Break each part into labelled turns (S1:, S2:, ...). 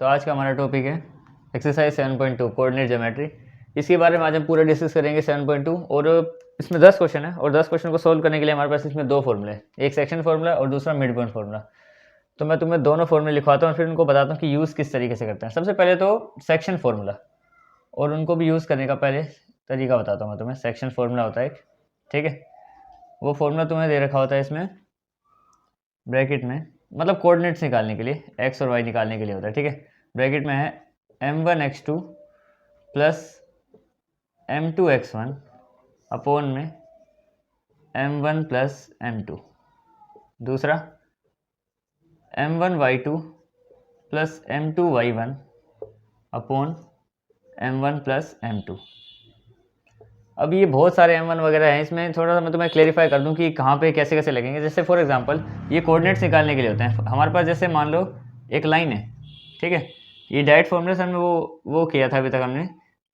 S1: तो आज का हमारा टॉपिक है एक्सरसाइज 7.2 कोऑर्डिनेट ज्योमेट्री। इसके बारे में आज हम पूरा डिस्कस करेंगे 7.2 और इसमें 10 क्वेश्चन है और 10 क्वेश्चन को सोल्व करने के लिए हमारे पास इसमें दो फॉर्मूले हैं, एक सेक्शन फार्मूला और दूसरा मिड पॉइंट फार्मूला। तो मैं तुम्हें दोनों फॉर्मूले लिखवाता हूँ और फिर उनको बताता हूँ कि यूज़ किस तरीके से करते हैं। सबसे पहले तो सेक्शन फार्मूला और उनको भी यूज़ करने का पहले तरीका बताता हूँ मैं तुम्हें। सेक्शन फार्मूला होता है एक, ठीक है, वो फार्मूला तुम्हें दे रखा होता है इसमें ब्रैकेट में, मतलब कोऑर्डिनेट्स निकालने के लिए, एक्स और वाई निकालने के लिए होता है, ठीक है। ब्रैकेट में है m1x2 प्लस m2x1 अपॉन में m1 प्लस m2। दूसरा m1y2 plus m2y1 upon m1 plus m2। अब ये बहुत सारे m1 वगैरह हैं, इसमें थोड़ा सा मैं तुम्हें क्लेरिफाई कर दूं कि कहाँ पे कैसे कैसे लगेंगे। जैसे फॉर एग्जांपल ये कोऑर्डिनेट्स निकालने के लिए होते हैं हमारे पास। जैसे मान लो एक लाइन है, ठीक है, ये डायरेक्ट फॉर्मूले से हमने वो किया था अभी तक हमने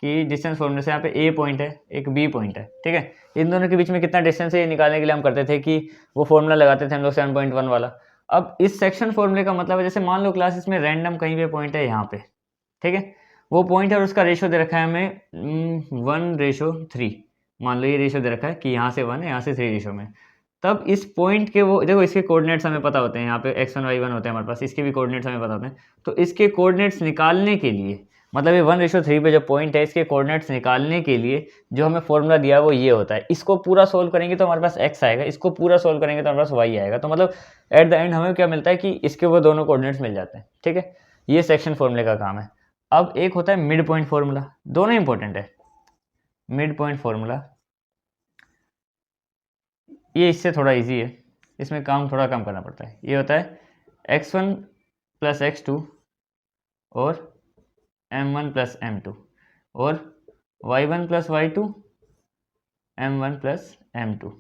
S1: कि डिस्टेंस फॉर्मूले से यहाँ पे ए पॉइंट है, एक बी पॉइंट है, ठीक है। इन दोनों के बीच में कितना डिस्टेंस है ये निकालने के लिए हम करते थे कि वो फॉर्मूला लगाते थे हम लोग 7.1 वाला। अब इस सेक्शन फॉर्मूले का मतलब है, जैसे मान लो क्लासेस में रैंडम कहीं पे पॉइंट है यहाँ पे, ठीक है, वो पॉइंट है और उसका रेशो दे रखा है हमें 1:3। मान लो ये रेशो दे रखा है कि यहाँ से 1 है, यहाँ से 3 रेशो में। तब इस पॉइंट के वो देखो, इसके कोऑर्डिनेट्स हमें पता होते हैं, यहाँ पे x1 y1 होते हैं हमारे पास, इसके भी कोऑर्डिनेट्स हमें पता होते हैं। तो इसके कोऑर्डिनेट्स निकालने के लिए, मतलब ये 1:3 पे जो पॉइंट है, इसके कोऑर्डिनेट्स निकालने के लिए जो हमें फॉर्मूला दिया है वो ये होता है। इसको पूरा सोल्व करेंगे तो हमारे पास x आएगा, इसको पूरा सोल्व करेंगे तो हमारे पास y आएगा। तो मतलब एट द एंड हमें क्या मिलता है कि इसके वो दोनों कोऑर्डिनेट्स मिल जाते हैं, ठीक है। ये सेक्शन फॉर्मूले का काम है। अब एक होता है मिड पॉइंट फॉर्मूला, दोनों इंपॉर्टेंट है। मिड पॉइंट फॉर्मूला ये इससे थोड़ा इजी है, इसमें काम थोड़ा कम करना पड़ता है। ये होता है x1 प्लस x2 और m1 प्लस m2 और y1 plus y2 m1 plus m2।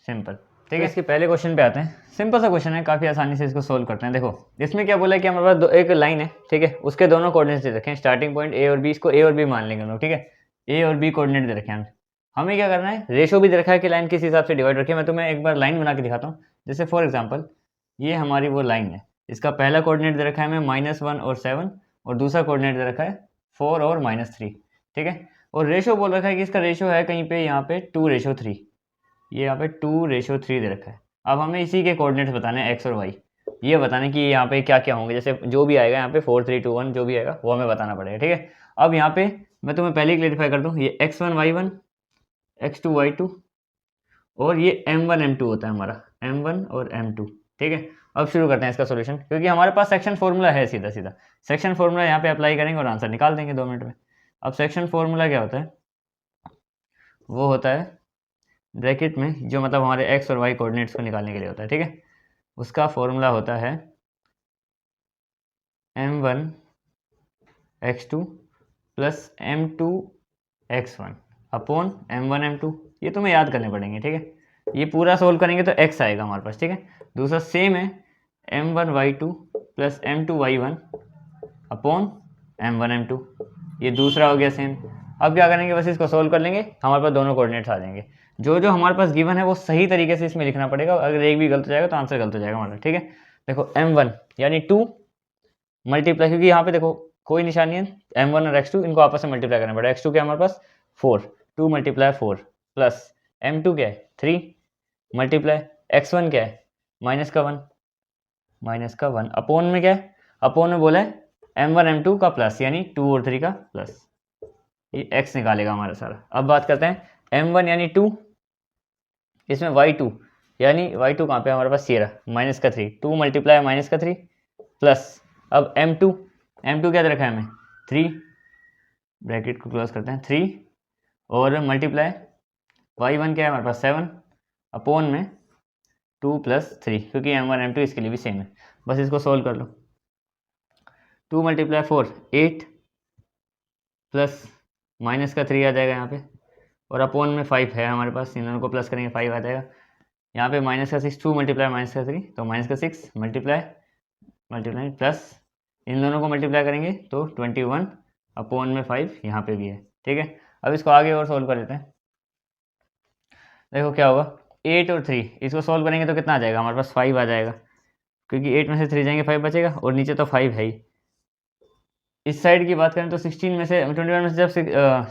S1: Simple, ठीक है। इसके पहले क्वेश्चन पे आते हैं। सिंपल सा क्वेश्चन है, काफ़ी आसानी से इसको सोल्व करते हैं। देखो इसमें क्या बोला है कि हमारे पास एक लाइन है, ठीक है, उसके दोनों कोऑर्डिनेट्स दे रखे हैं, स्टार्टिंग पॉइंट ए और बी, इसको ए और बी मान लेंगे हम लोग, ठीक है। ए और बी कोऑर्डिनेट दे रखे हैं, हमें क्या करना है, रेशो भी दे रखा है कि लाइन किस हिसाब से डिवाइड रखी है। मैं तुम्हें एक बार लाइन बना के दिखाता हूँ। जैसे फॉर एग्जाम्पल ये हमारी वो लाइन है, इसका पहला कोऑर्डिनेट दे रखा है हमें -1 और 7 और दूसरा कोऑर्डिनेट दे रखा है 4 और -3, ठीक है। और रेशो बोल रखा है कि इसका रेशो है कहीं पे यहाँ पे 2:3, ये यहाँ पे 2:3 दे रखा है। अब हमें इसी के कोऑर्डिनेट्स बताने हैं एक्स और वाई, ये बताने कि यहाँ पे क्या क्या होंगे। जैसे जो भी आएगा यहाँ पे 4 3 2 1 जो भी आएगा वो हमें बताना पड़ेगा, ठीक है। अब यहाँ पे मैं तुम्हें पहले ही क्लेरिफाई कर दूँ, ये x1 y1 x2 y2 और ये m1 m2 होता है हमारा, m1 और m2, ठीक है। अब शुरू करते हैं इसका सॉल्यूशन, क्योंकि हमारे पास सेक्शन फॉर्मूला है, सीधा सीधा सेक्शन फॉर्मूला यहाँ पे अप्लाई करेंगे और आंसर निकाल देंगे 2 मिनट में। अब सेक्शन फॉर्मूला क्या होता है, वो होता है ब्रैकेट में जो मतलब हमारे एक्स और वाई कोऑर्डिनेट्स को निकालने के लिए होता है, ठीक है। उसका फॉर्मूला होता है m1 x2 plus m2 x1 upon m1 m2। ये तुम्हें याद करने पड़ेंगे, ठीक है। ये पूरा सोल्व करेंगे तो x आएगा हमारे पास, ठीक है। दूसरा सेम है m1 y2 plus m2 y1 upon m1 m2। ये दूसरा हो गया सेम। अब क्या करेंगे, बस इसको सोल्व कर लेंगे, हमारे पास दोनों कोऑर्डिनेट्स आ जाएंगे। जो जो हमारे पास गिवन है वो सही तरीके से इसमें लिखना पड़ेगा, अगर एक भी गलत हो जाएगा तो आंसर गलत हो जाएगा हमारा, ठीक है। देखो m1 यानी 2 मल्टीप्लाई, क्योंकि यहाँ पे देखो कोई निशान नहीं है, m1 और x2 इनको आपस में मल्टीप्लाई करना पड़ेगा। x2 क्या हमारे पास 4, 2 × 4 प्लस m2 क्या है 3 मल्टीप्लाई x1 क्या है -1 अपॉन में क्या है, अपॉन में बोला है m1 m2 का प्लस यानी 2 और 3 का प्लस, ये x निकालेगा हमारा सारा। अब बात करते हैं m1 यानी 2, इसमें y2 यानी y2 कहाँ पे हमारे पास ये रहा -3, 2 × -3 प्लस अब m2 क्या दे रखा है हमें 3, ब्रैकेट को क्लोज करते हैं 3 और मल्टीप्लाई y1 क्या है हमारे पास 7 अपॉन में 2 + 3, क्योंकि m1 m2 इसके लिए भी सेम है। बस इसको सोल्व कर लो। 2 × 4 8 प्लस -3 आ जाएगा यहाँ पे और अपॉन में 5 है हमारे पास, इन दोनों को प्लस करेंगे 5 आ जाएगा। यहाँ पे -6 2 × -3 तो -6 मल्टीप्लाई प्लस इन दोनों को मल्टीप्लाई करेंगे तो 21 अपॉन में 5 यहाँ पे भी है, ठीक है। अब इसको आगे और सोल्व कर लेते हैं। देखो क्या होगा, 8 और 3 इसको सोल्व करेंगे तो कितना आ जाएगा हमारे पास 5 आ जाएगा, क्योंकि 8 में से 3 जाएंगे 5 बचेगा और नीचे तो 5 है ही। इस साइड की बात करें तो 16 में से 21 में से जब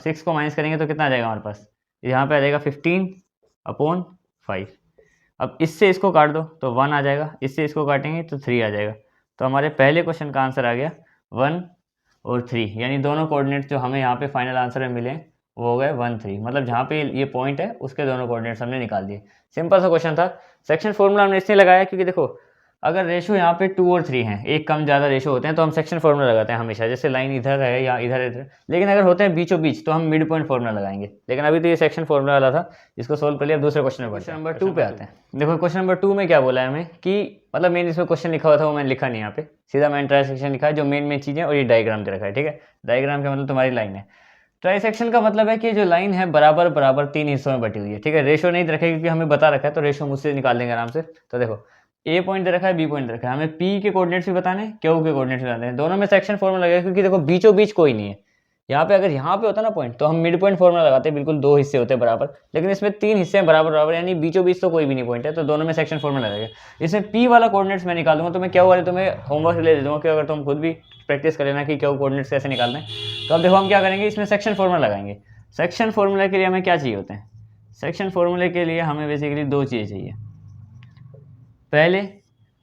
S1: 6 को माइनस करेंगे तो कितना आ जाएगा हमारे पास, यहाँ पे आ जाएगा 15/5। अब इससे इसको काट दो तो 1 आ जाएगा, इससे इसको काटेंगे तो 3 आ जाएगा। तो हमारे पहले क्वेश्चन का आंसर आ गया 1 और 3, यानी दोनों कोऑर्डिनेट्स जो हमें यहाँ पे फाइनल आंसर में मिले वो हो गए 1 3, मतलब जहाँ पे ये पॉइंट है उसके दोनों कोऑर्डिनेट्स हमने निकाल दिए। सिंपल सा क्वेश्चन था। सेक्शन फॉर्मूला हमने इसलिए लगाया क्योंकि देखो अगर रेशो यहाँ पे 2 और 3 हैं, एक कम ज़्यादा रेशो होते हैं तो हम सेक्शन फॉर्मूला लगाते हैं हमेशा, जैसे लाइन इधर है या इधर इधर। लेकिन अगर होते हैं बीचों बीच तो हम मिड पॉइंट फॉर्मूला लगाएंगे। लेकिन अभी तो ये सेक्शन फॉर्मूला वाला था, इसको सोल्व कर लिया। अब दूसरे क्वेश्चन नंबर 2 पे आते हैं। देखो क्वेश्चन नंबर 2 में क्या बोला है हमें कि मतलब मेन इसमें क्वेश्चन लिखा हुआ था वो मैंने लिखा नहीं यहाँ पे, सीधा मैंने ट्रांसैक्शन लिखा है जो मेन चीज़ें, और ये डायग्राम दे रखा है। ठीक है, डायग्राम का मतलब तुम्हारी लाइन है। ट्राइसेक्शन का मतलब है कि जो लाइन है बराबर बराबर 3 हिस्सों में बटी हुई है। ठीक है, रेशो नहीं रखे क्योंकि हमें बता रखा है तो रेशो मुझसे निकाल देंगे आराम से। तो देखो ए पॉइंट दे रखा है, बी पॉइंट दे रखा है, हमें पी के कोऑर्डिनेट्स भी बताने हैं, क्यू के कोऑर्डिनेट्स भी बताने हैं। दोनों में सेक्शन फॉर्मूला लगेगा क्योंकि देखो बीचों बीच कोई नहीं है। यहाँ पे अगर यहाँ पे होता ना पॉइंट तो हम मिड पॉइंट फॉर्मूला लगाते हैं, बिल्कुल 2 हिस्से होते हैं बराबर, लेकिन इसमें 3 हिस्से हैं बराबर बराबर, यानी बीचों बीच तो कोई भी नहीं पॉइंट है, तो दोनों में सेक्शन फॉर्मूला लगेगा। इसमें पी वाला कोऑर्डिनेट्स मैं निकालूंगा तो मैं क्या वाले तुम्हें होमवर्क ले दे दूंगा कि अगर तुम खुद भी प्रैक्टिस कर लेना कि क्या कोऑर्डिनेट्स कैसे निकालना है। तो अब देखो हम क्या करेंगे, इसमें सेक्शन फॉर्मूला लगाएंगे। सेक्शन फॉर्मूला के लिए हमें क्या चाहिए होते हैं, सेक्शन फॉर्मूले के लिए हमें बेसिकली 2 चीज़ें चाहिए। पहले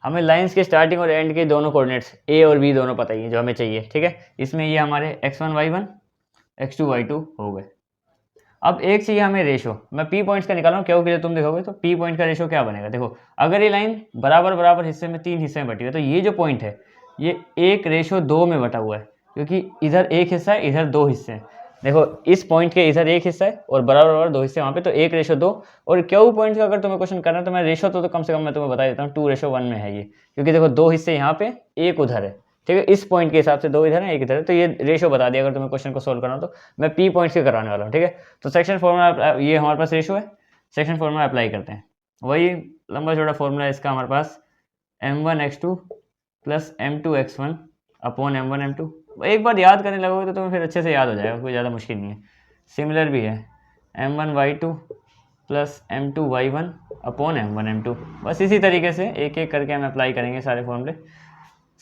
S1: हमें लाइंस के स्टार्टिंग और एंड के दोनों कोऑर्डिनेट्स ए और बी दोनों पता ही है जो हमें चाहिए। ठीक है, इसमें ये हमारे x1 y1 x2 y2 हो गए। अब एक चाहिए हमें रेशो, मैं पी पॉइंट्स का निकाल रहा हूँ, क्यों के लिए तुम देखोगे तो पी पॉइंट का रेशो क्या बनेगा। देखो अगर ये लाइन बराबर बराबर हिस्से में 3 हिस्से में बटी हुई है तो ये जो पॉइंट है ये 1:2 में बटा हुआ है, क्योंकि इधर एक हिस्सा है इधर 2 हिस्से हैं। देखो इस पॉइंट के इधर एक हिस्सा है और बराबर बराबर 2 हिस्से वहाँ पे, तो 1:2। और क्यू पॉइंट का अगर तुम्हें क्वेश्चन करना है तो मैं रेशो तो कम से कम मैं तुम्हें बता देता हूँ 2:1 में है ये, क्योंकि देखो 2 हिस्से यहाँ पे एक उधर है। ठीक है, इस पॉइंट के हिसाब से 2 इधर है 1 इधर है, तो ये रेशो बता दिया अगर तुम्हें क्वेश्चन को सोल्व करना हो तो। मैं पी पॉइंट्स के कराने वाला हूँ। ठीक है, तो सेक्शन फॉर्मूला ये हमारे पास रेशो है, सेक्शन फॉर्मूला अप्लाई करते हैं। वही लंबा चौड़ा फॉर्मूला है इसका हमारे पास, m1x2 + m2x1 upon m1 m2। एक बार याद करने लगोगे तो तुम्हें फिर अच्छे से याद हो जाएगा, कोई ज़्यादा मुश्किल नहीं है। सिमिलर भी है m1y2 + m2y1 upon m1 m2। बस इसी तरीके से एक एक करके हम अप्लाई करेंगे सारे फॉर्मूले।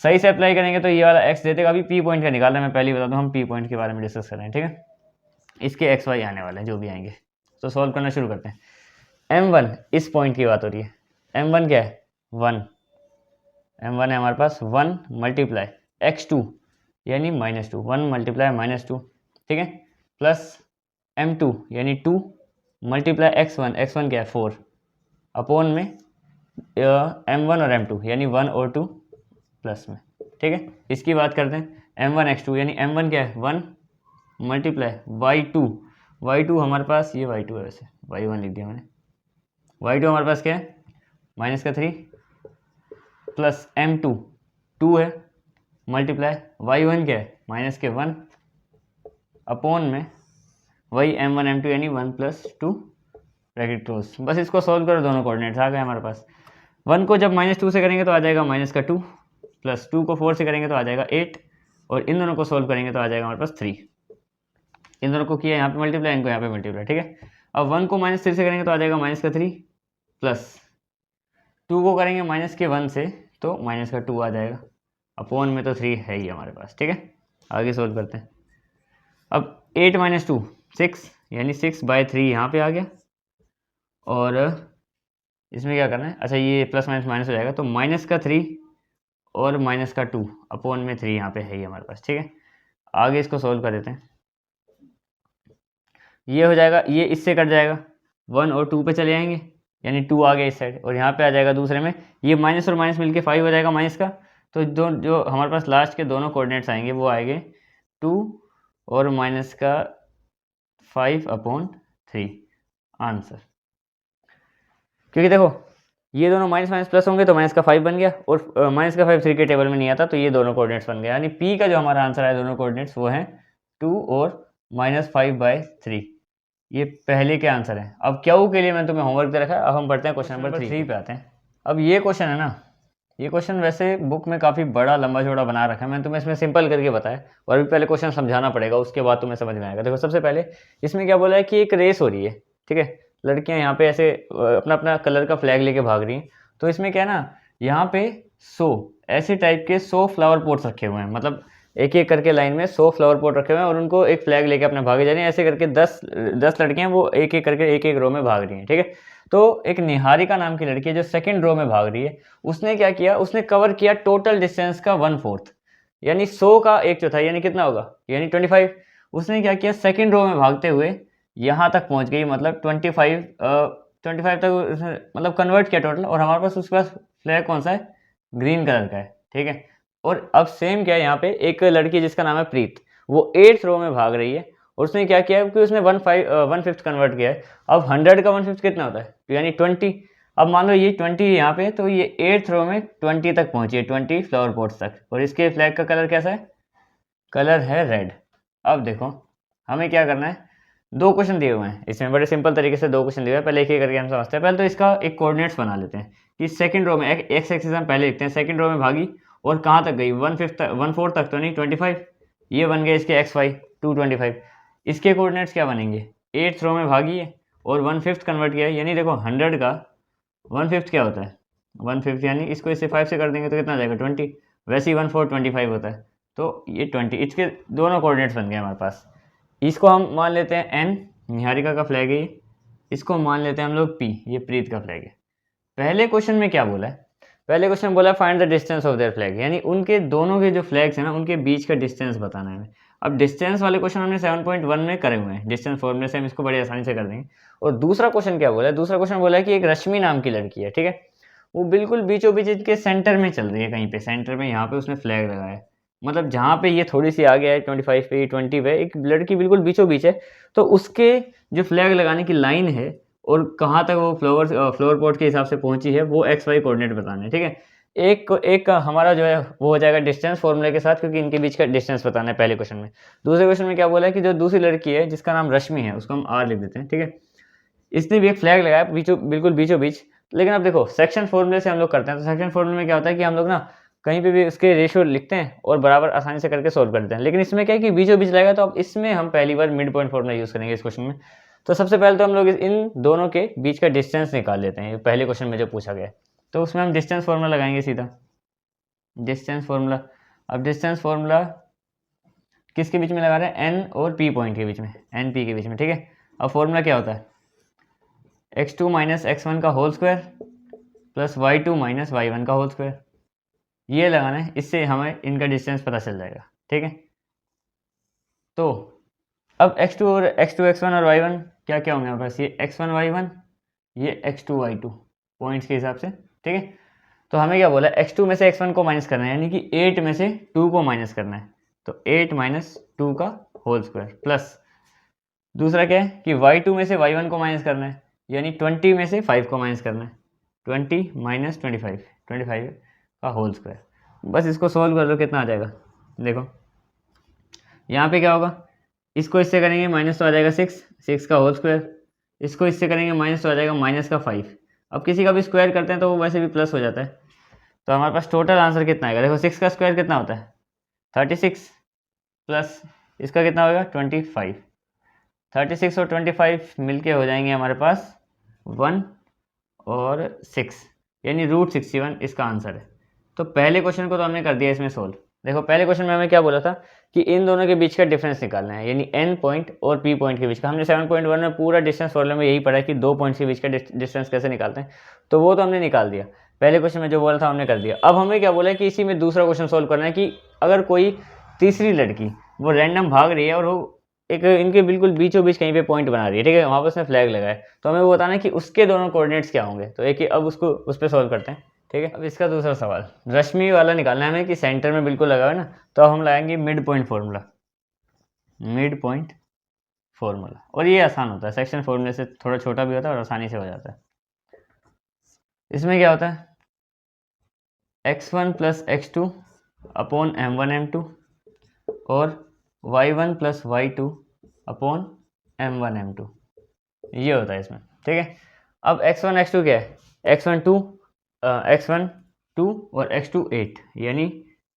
S1: सही से अप्लाई करेंगे तो ये वाला x दे देगा। अभी पी पॉइंट का निकालना है, मैं पहले ही बता दूं हम पी पॉइंट के बारे में डिस्कस कर रहे हैं। ठीक है, इसके एक्स वाई आने वाले हैं जो भी आएंगे, तो सॉल्व करना शुरू करते हैं। m1 इस पॉइंट की बात हो रही है, m1 क्या है 1, m1 है हमारे पास 1 × x2 यानी -2, 1 × -2। ठीक है, प्लस m2 यानी 2 × x1, x1 क्या है 4 अपॉन में m1 और m2 यानी 1 और 2 प्लस में। ठीक है, इसकी बात करते हैं m1x2 यानी m1 क्या है 1 × y2 हमारे पास ये y2 है, वैसे y1 लिख दिया मैंने। y2 हमारे पास क्या है -3 प्लस m2 2 है मल्टीप्लाई y1 क्या है -1 अपॉन में वही m1 m2 यानी 1 + 2 ब्रैकेट क्लोज। बस इसको सॉल्व करो, दोनों कोऑर्डिनेट्स आ गए हमारे पास। 1 को जब -2 से करेंगे तो आ जाएगा -2 प्लस 2 को 4 से करेंगे तो आ जाएगा 8, और इन दोनों को सोल्व करेंगे तो आ जाएगा हमारे पास 3। इन दोनों को किया यहाँ पे मल्टीप्लाई, इनको यहाँ पे मल्टीप्लाई। ठीक है, अब 1 को -3 से करेंगे तो आ जाएगा -3 प्लस 2 को करेंगे -1 से तो -2 आ जाएगा, अपॉन में तो 3 है ही हमारे पास। ठीक है, आगे सोल्व करते हैं। अब 8 - 2 6 यानी 6/3 यहाँ पे आ गया, और इसमें क्या करना है, अच्छा ये प्लस माइनस माइनस हो जाएगा तो -3 और -2 अपॉन में 3 यहाँ पे है ही हमारे पास। ठीक है, आगे इसको सोल्व कर देते हैं। ये हो जाएगा, ये इससे कट जाएगा, 1 और 2 पे चले जाएंगे यानी 2 आ गया इस साइड, और यहाँ पे आ जाएगा दूसरे में, ये माइनस और माइनस मिलके 5 हो जाएगा माइनस का। तो जो हमारे पास लास्ट के दोनों कोऑर्डिनेट्स आएंगे वो आएंगे 2 और -5/3 आंसर। क्योंकि देखो ये दोनों माइनस माइनस प्लस होंगे तो -5 बन गया, और -5 3 के टेबल में नहीं आता तो ये दोनों कोऑर्डिनेट्स बन गए, यानी पी का जो हमारा आंसर है दोनों कोऑर्डिनेट्स वो हैं 2 और -5/3। ये पहले के आंसर हैं। अब क्यू के लिए मैंने तुम्हें होमवर्क दे रखा है। अब हम पढ़ते हैं क्वेश्चन नंबर 3 पे आते हैं। अब ये क्वेश्चन है ना, ये क्वेश्चन वैसे बुक में काफ़ी बड़ा लंबा चौड़ा बना रखा है, मैंने तुम्हें इसमें सिंपल करके बताया, और अभी पहले क्वेश्चन समझाना पड़ेगा, उसके बाद तुम्हें समझ में आएगा। देखो सबसे पहले इसमें क्या बोला है कि एक रेस हो रही है। ठीक है, लड़कियां यहाँ पे ऐसे अपना अपना कलर का फ्लैग लेके भाग रही हैं। तो इसमें क्या है ना, यहाँ पे 100 ऐसे टाइप के 100 फ्लावर पॉट्स रखे हुए हैं, मतलब एक एक करके लाइन में 100 फ्लावर पॉट रखे हुए हैं और उनको एक फ्लैग लेके अपने भागे जा रही हैं। ऐसे करके 10 लड़कियां वो एक एक करके एक एक रो में भाग रही हैं, ठीक है। तो एक निहारिका नाम की लड़की है जो सेकंड रो में भाग रही है, उसने क्या किया, उसने कवर किया टोटल डिस्टेंस का 1/4, यानी 100 का 1/4, यानी कितना होगा, यानी 25। उसने क्या किया, सेकंड रो में भागते हुए यहाँ तक पहुँच गई, मतलब 25 तक उसने मतलब कन्वर्ट किया टोटल, और हमारे पास उसके पास फ्लैग कौन सा है, ग्रीन कलर का है, ठीक है। और अब सेम क्या है, यहाँ पे एक लड़की जिसका नाम है प्रीत, वो 8th रो में भाग रही है और उसने क्या किया कि उसने 1/5 कन्वर्ट किया है। अब 100 का 1/5 कितना होता है, तो यानी 20। अब मान लो ये 20 यहाँ पे, तो ये 8th रो में 20 तक पहुंची है, 20 फ्लावर पॉट्स तक, और इसके फ्लैग का कलर कैसा है, कलर है रेड। अब देखो हमें क्या करना है, दो क्वेश्चन दिए हुए हैं इसमें, बड़े सिंपल तरीके से दो क्वेश्चन दिए हुए हैं, पहले एक एक करके हम समझते हैं। पहले तो इसका एक कोऑर्डिनेट्स बना लेते हैं कि सेकंड रो में एक्स एक्सिस हम पहले लिखते हैं, सेकंड रो में भागी और कहाँ तक गई, 1/4 तक, तो नहीं 25, ये बन गए इसके एक्स वाई 225। इसके कोऑर्डिनेट्स क्या बनेंगे, 8th रो में भागी है और 1/5 कन्वर्ट किया है, यानी देखो 100 का 1/5 क्या होता है, 1/5, यानी इसको इससे 5 से कर देंगे तो कितना आ जाएगा 20, वैसे ही 1/4 25 होता है, तो ये 20, इसके दोनों कोऑर्डिनेट्स बन गए हमारे पास। इसको हम मान लेते हैं एन, निहारिका का फ्लैग है ये, इसको मान लेते हैं हम लोग पी, ये प्रीत का फ्लैग है। पहले क्वेश्चन में क्या बोला है, पहले क्वेश्चन बोला find the distance of their flag, यानी उनके दोनों के जो फ्लैग्स हैं ना उनके बीच का डिस्टेंस बताना है हमें। अब डिस्टेंस वाले क्वेश्चन हमने 7.1 में करे हुए हैं, डिस्टेंस फॉर्मूले से हम इसको बड़ी आसानी से कर देंगे। और दूसरा क्वेश्चन क्या बोला है, दूसरा क्वेश्चन बोला है कि एक रश्मि नाम की लड़की है, ठीक है, वो बिल्कुल बीचों बीच इनके सेंटर में चल रही है, कहीं पे सेंटर में, यहाँ पे उसने फ्लैग लगाया है, मतलब जहाँ पे ये थोड़ी सी आगे है 25 पे 20 पे, एक लड़की बिल्कुल बीचों बीच है, तो उसके जो फ्लैग लगाने की लाइन है और कहाँ तक वो फ्लोर पॉट के हिसाब से पहुंची है, वो एक्स वाई कोऑर्डिनेट बताने हैं, ठीक है। एक हमारा जो है वो हो जाएगा डिस्टेंस फॉर्मूले के साथ, क्योंकि इनके बीच का डिस्टेंस बताना है पहले क्वेश्चन में। दूसरे क्वेश्चन में क्या बोला है कि जो दूसरी लड़की है जिसका नाम रश्मि है, उसको हम आर लिख देते हैं, ठीक है, इसने भी एक फ्लैग लगाया बिल्कुल बीचों बीच। लेकिन अब देखो सेक्शन फॉर्मूले से हम लोग करते हैं, तो सेक्शन फॉर्मूले में क्या होता है कि हम लोग ना कहीं पे भी उसके रेशियो लिखते हैं और बराबर आसानी से करके सोल्व करते हैं। लेकिन इसमें क्या है कि बीचों बीच लगेगा, तो अब इसमें हम पहली बार मिड पॉइंट फॉर्मूला यूज़ करेंगे इस क्वेश्चन में। तो सबसे पहले तो हम लोग इन दोनों के बीच का डिस्टेंस निकाल लेते हैं, पहले क्वेश्चन में जो पूछा गया है, तो उसमें हम डिस्टेंस फॉर्मूला लगाएंगे सीधा, डिस्टेंस फॉर्मूला। अब डिस्टेंस फॉर्मूला किसके बीच में लगा रहे हैं, एन और पी पॉइंट के बीच में, एन पी के बीच में, ठीक है। अब फॉर्मूला क्या होता है, x2 माइनस x1 का whole square plus y2 minus y1 का होल स्क्वायर, ये लगाना है, इससे हमें इनका डिस्टेंस पता चल जाएगा, ठीक है। तो अब x2 और x1 और y1 क्या क्या होंगे हमारे पास, ये x1 y1, ये x2 y2 पॉइंट्स के हिसाब से, ठीक है। तो हमें क्या बोला, x2 में से x1 को माइनस करना है, यानी कि 8 में से 2 को माइनस करना है, तो 8 माइनस 2 का होल स्क्वायर, प्लस दूसरा क्या है कि y2 में से y1 को माइनस करना है, यानी 20 में से 5 को माइनस करना है, 20 माइनस 25 का होल स्क्वायर। बस इसको सोल्व कर लो, कितना आ जाएगा, देखो यहाँ पे क्या होगा, इसको इससे करेंगे माइनस तो आ जाएगा 6 का होल स्क्वायर, इसको इससे करेंगे माइनस तो आ जाएगा माइनस का 5। अब किसी का भी स्क्वायर करते हैं तो वो वैसे भी प्लस हो जाता है, तो हमारे पास टोटल आंसर कितना आएगा, देखो 6 का स्क्वायर कितना होता है 36, प्लस इसका कितना होगा 25, 36 और 25 मिलके हो जाएंगे हमारे पास 1 और 6, यानी √61 इसका आंसर है। तो पहले क्वेश्चन को तो हमने कर दिया इसमें सोल्व। देखो पहले क्वेश्चन में हमें क्या बोला था कि इन दोनों के बीच का डिफरेंस निकालना है, यानी एन पॉइंट और पी पॉइंट के बीच का। हमने 7.1 में पूरा डिस्टेंस फॉर्मूला में यही पढ़ा है कि दो पॉइंट्स के बीच का डिस्टेंस कैसे निकालते हैं, तो वो तो हमने निकाल दिया, पहले क्वेश्चन में जो बोला था हमने कर दिया। अब हमें क्या बोला है कि इसी में दूसरा क्वेश्चन सोल्व करना है कि अगर कोई तीसरी लड़की वो रैंडम भाग रही है और वो एक इनके बिल्कुल बीचों बीच कहीं पे पॉइंट बना रही है, ठीक है, वहाँ पर उसने फ्लैग लगाया है, तो हमें वो बताना है कि उसके दोनों कोऑर्डिनेट्स क्या होंगे। तो एक अब उसको उस पर सोल्व करते हैं, ठीक है। अब इसका दूसरा सवाल रश्मि वाला निकालना है हमें कि सेंटर में बिल्कुल लगा हुआ है ना, तो अब हम लगाएंगे mid point formula, mid point formula, और ये आसान होता है, सेक्शन फॉर्मूले से थोड़ा छोटा भी होता है और आसानी से हो जाता है। इसमें क्या होता है, x1 plus x2 upon m1 m2 और y1 plus y2 upon m1 m2, ये होता है इसमें, ठीक है। अब x1 x2 क्या है, x1 2 और x2 8, यानी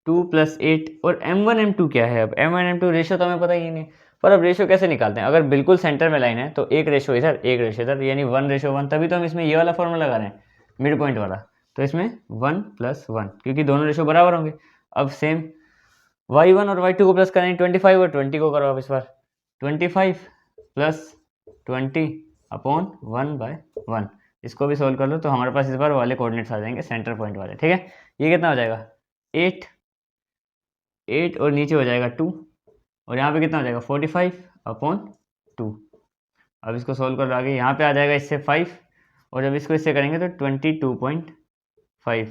S1: 2 प्लस 8, और m1 m2 क्या है, अब m1 m2 रेशो तो हमें पता ही नहीं, पर अब रेशो कैसे निकालते हैं, अगर बिल्कुल सेंटर में लाइन है तो एक रेशो इधर एक रेशो इधर, यानी 1:1, तभी तो हम इसमें ये वाला फॉर्मूला लगा रहे हैं मिड पॉइंट वाला, तो इसमें 1 + 1, क्योंकि दोनों रेशो बराबर होंगे। अब सेम y1 और y2 को प्लस करेंगे 25 और 20 को करो आप इस बार 25 प्लस 20 अपॉन 1/1। इसको भी सोल्व कर लो तो हमारे पास इस बार वाले कोऑर्डिनेट्स आ जाएंगे सेंटर पॉइंट वाले, ठीक है। ये कितना हो जाएगा 8 और नीचे हो जाएगा 2 और यहाँ पे कितना हो जाएगा 45 अपॉन 2। अब इसको सोल्व कर लो आगे, यहाँ पे आ जाएगा इससे 5 और जब इसको इससे करेंगे तो 22.5।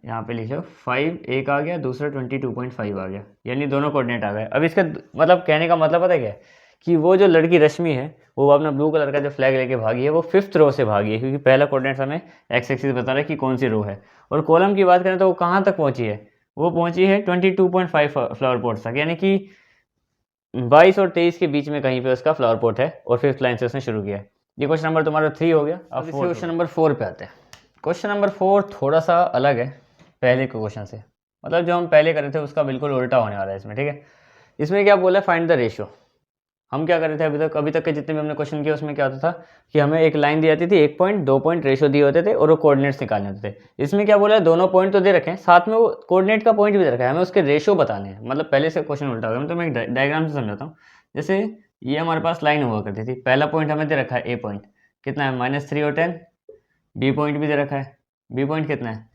S1: यहाँ पे लिख लो 5 एक आ गया, दूसरा 22.5 आ गया, यानी दोनों कोऑर्डिनेट आ गए। अब इसका मतलब कहने का मतलब पता है क्या है कि वो जो लड़की रश्मि है वो अपना ब्लू कलर का जो फ्लैग लेके भागी है वो 5th रो से भागी है, क्योंकि पहला कोऑर्डिनेट हमें एक्स एक्सिस बता रहा है कि कौन सी रो है। और कॉलम की बात करें तो वो कहाँ तक पहुँची है, वो पहुँची है 22.5 फ्लावर पॉट तक, यानी कि 22 और 23 के बीच में कहीं पे उसका फ्लावर पॉट है और 5th लाइन से उसने शुरू किया है। ये क्वेश्चन नंबर तुम्हारा 3 हो गया। अब क्वेश्चन नंबर 4 पे आते हैं। क्वेश्चन नंबर 4 थोड़ा सा अलग है पहले के क्वेश्चन से, मतलब जो हम पहले करे थे उसका बिल्कुल उल्टा होने वाला है इसमें, ठीक है। इसमें क्या बोला है, फाइंड द रेशियो। हम क्या कर रहे थे अभी तक के जितने भी हमने क्वेश्चन किए उसमें क्या होता था कि हमें एक लाइन दी जाती थी, 1 पॉइंट 2 पॉइंट रेशियो दिए होते थे और वो कोऑर्डिनेट्स निकालने होते थे। इसमें क्या बोला है, दोनों पॉइंट तो दे रखे हैं, साथ में वो कोऑर्डिनेट का पॉइंट भी दे रखा है, हमें उसके रेशियो बताने हैं। मतलब पहले से क्वेश्चन उल्टा हो गया, तो मैं एक डायग्राम से समझाता हूँ। जैसे ये हमारे पास लाइन हुआ करती थी, पहला पॉइंट हमें दे रखा है ए पॉइंट कितना है -3 और 10, बी पॉइंट भी दे रखा है, बी पॉइंट कितना है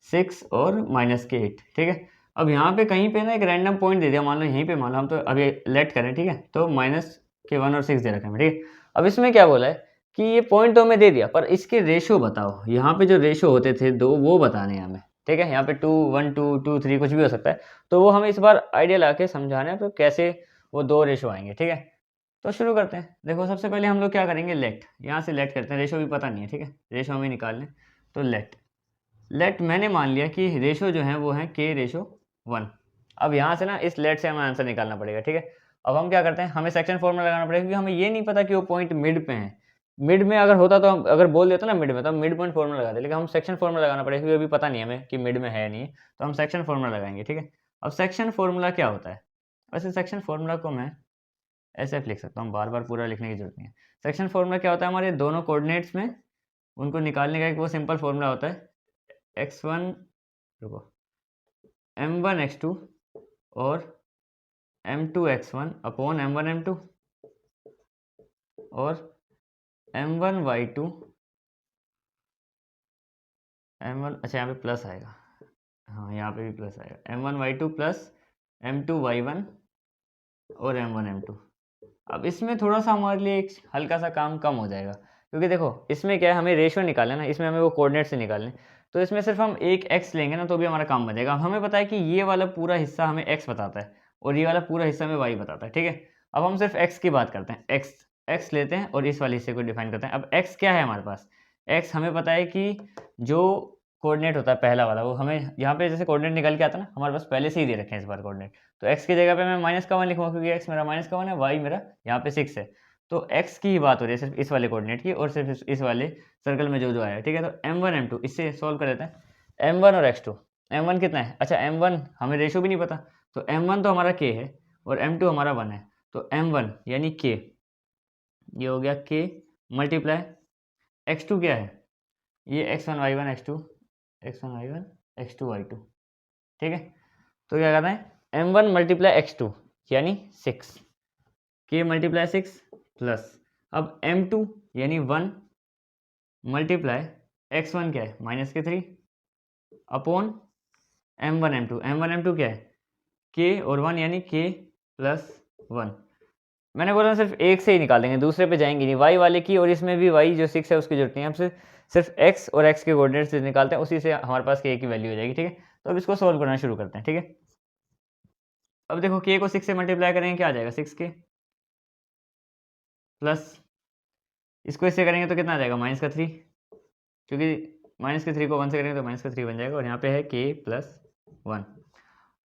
S1: 6 और -8, ठीक है। अब यहाँ पे कहीं पे ना एक रैंडम पॉइंट दे दिया, मान लो यहीं पे, मान लो हम तो अभी लेट करें, ठीक है, तो -1 और 6 दे रखा है, ठीक है। अब इसमें क्या बोला है कि ये पॉइंट तो हमें दे दिया, पर इसके रेशियो बताओ। यहाँ पे जो रेशियो होते थे दो वो बताने हैं हमें, ठीक है। यहाँ पे 2 1 2 2 3 कुछ भी हो सकता है, तो वो हमें इस बार आइडिया ला के समझाना है तो कैसे वो दो रेशियो आएंगे, ठीक है। तो शुरू करते हैं। देखो सबसे पहले हम लोग क्या करेंगे, लेट, यहाँ से लेट करते हैं, रेशियो भी पता नहीं है, ठीक है, रेशियो हमें निकालने। तो लेट मैंने मान लिया कि रेशियो जो है वो है k/1। अब यहाँ से ना इस लेट से हमें आंसर निकालना पड़ेगा, ठीक है। अब हम क्या करते हैं, हमें सेक्शन फॉर्मूला लगाना पड़ेगा, क्योंकि हमें ये नहीं पता कि वो पॉइंट मिड पे है। मिड में अगर होता तो हम अगर बोल देते ना मिड में, तो हम मिड पॉइंट फॉर्मूला लगाते, लेकिन हम सेक्शन फॉर्मूला लगाना पड़ेगा क्योंकि अभी पता नहीं हमें कि मिड में है या नहीं है, तो हम सेक्शन फॉर्मूला लगाएंगे, ठीक है। अब सेक्शन फॉर्मूला क्या होता है, वैसे सेक्शन फॉर्मूला को मैं ऐसे लिख सकता हूँ, बार बार पूरा लिखने की जरूरत नहीं है। सेक्शन फॉर्मूला क्या होता है, हमारे दोनों कोऑर्डिनेट्स में उनको निकालने का एक वो सिंपल फॉर्मूला होता है, x1 रुको m1 x2 और m2 x1 upon m1 m2 और m1 y2 m1, अच्छा यहाँ पे प्लस आएगा, हाँ यहाँ पे भी प्लस आएगा, m1 y2 plus m2 y1 और m1 m2। अब इसमें थोड़ा सा हमारे लिए एक हल्का सा काम कम हो जाएगा, क्योंकि देखो इसमें क्या है, हमें रेशियो निकालना है ना, इसमें हमें वो कोऑर्डिनेट से निकालने, तो इसमें सिर्फ हम एक x लेंगे ना तो भी हमारा काम बन जाएगा। अब हमें पता है कि ये वाला पूरा हिस्सा हमें x बताता है और ये वाला पूरा हिस्सा हमें y बताता है, ठीक है। अब हम सिर्फ x की बात करते हैं, x लेते हैं और इस वाले हिस्से को डिफाइन करते हैं। अब x क्या है हमारे पास, x हमें पता है कि जो कोऑर्डिनेट होता है पहला वाला, वो हमें यहाँ पे जैसे कोऑर्डिनेट निकल के आता है ना, हमारे पास पहले से ही दे रखे हैं इस बार कोऑर्डिनेट, तो x की जगह पे मैं -1 लिखूंगा, क्योंकि x मेरा -1 है, y मेरा यहाँ पे 6 है, तो x की ही बात हो रही है सिर्फ इस वाले कोऑर्डिनेट की और सिर्फ इस वाले सर्कल में जो जो आया है, ठीक है। तो m1 m2 इससे सोल्व कर लेते हैं, m1 और x2। m1 कितना है, अच्छा m1 हमें रेशियो भी नहीं पता, तो m1 तो हमारा k है और m2 हमारा 1 है, तो m1 यानी k, ये हो गया k मल्टीप्लाई x2 क्या है, ये x1 y1 x2 x1 y1 x2 y2, ठीक है। तो क्या करना है, m1 मल्टीप्लाई x2 यानी 6, k मल्टीप्लाई 6 प्लस, अब m2 यानी 1 मल्टीप्लाई x1 क्या है -3 अपॉन m1 m2 क्या है k और 1 यानी k प्लस 1। मैंने बोला सिर्फ एक से ही निकाल देंगे, दूसरे पे जाएंगे नहीं, y वाले की, और इसमें भी y जो 6 है उसकी जरूरत नहीं है, हम सिर्फ x और x के कोऑर्डिनेट्स निकालते हैं, उसी से हमारे पास k की वैल्यू हो जाएगी, ठीक है। तो अब इसको सोल्व करना शुरू करते हैं, ठीक है। अब देखो k को 6 से मल्टीप्लाई करेंगे क्या आ जाएगा, 6k प्लस इसको इससे करेंगे तो कितना आ जाएगा -3, क्योंकि -3 को 1 से करेंगे तो -3 बन जाएगा, और यहाँ पे है k प्लस 1।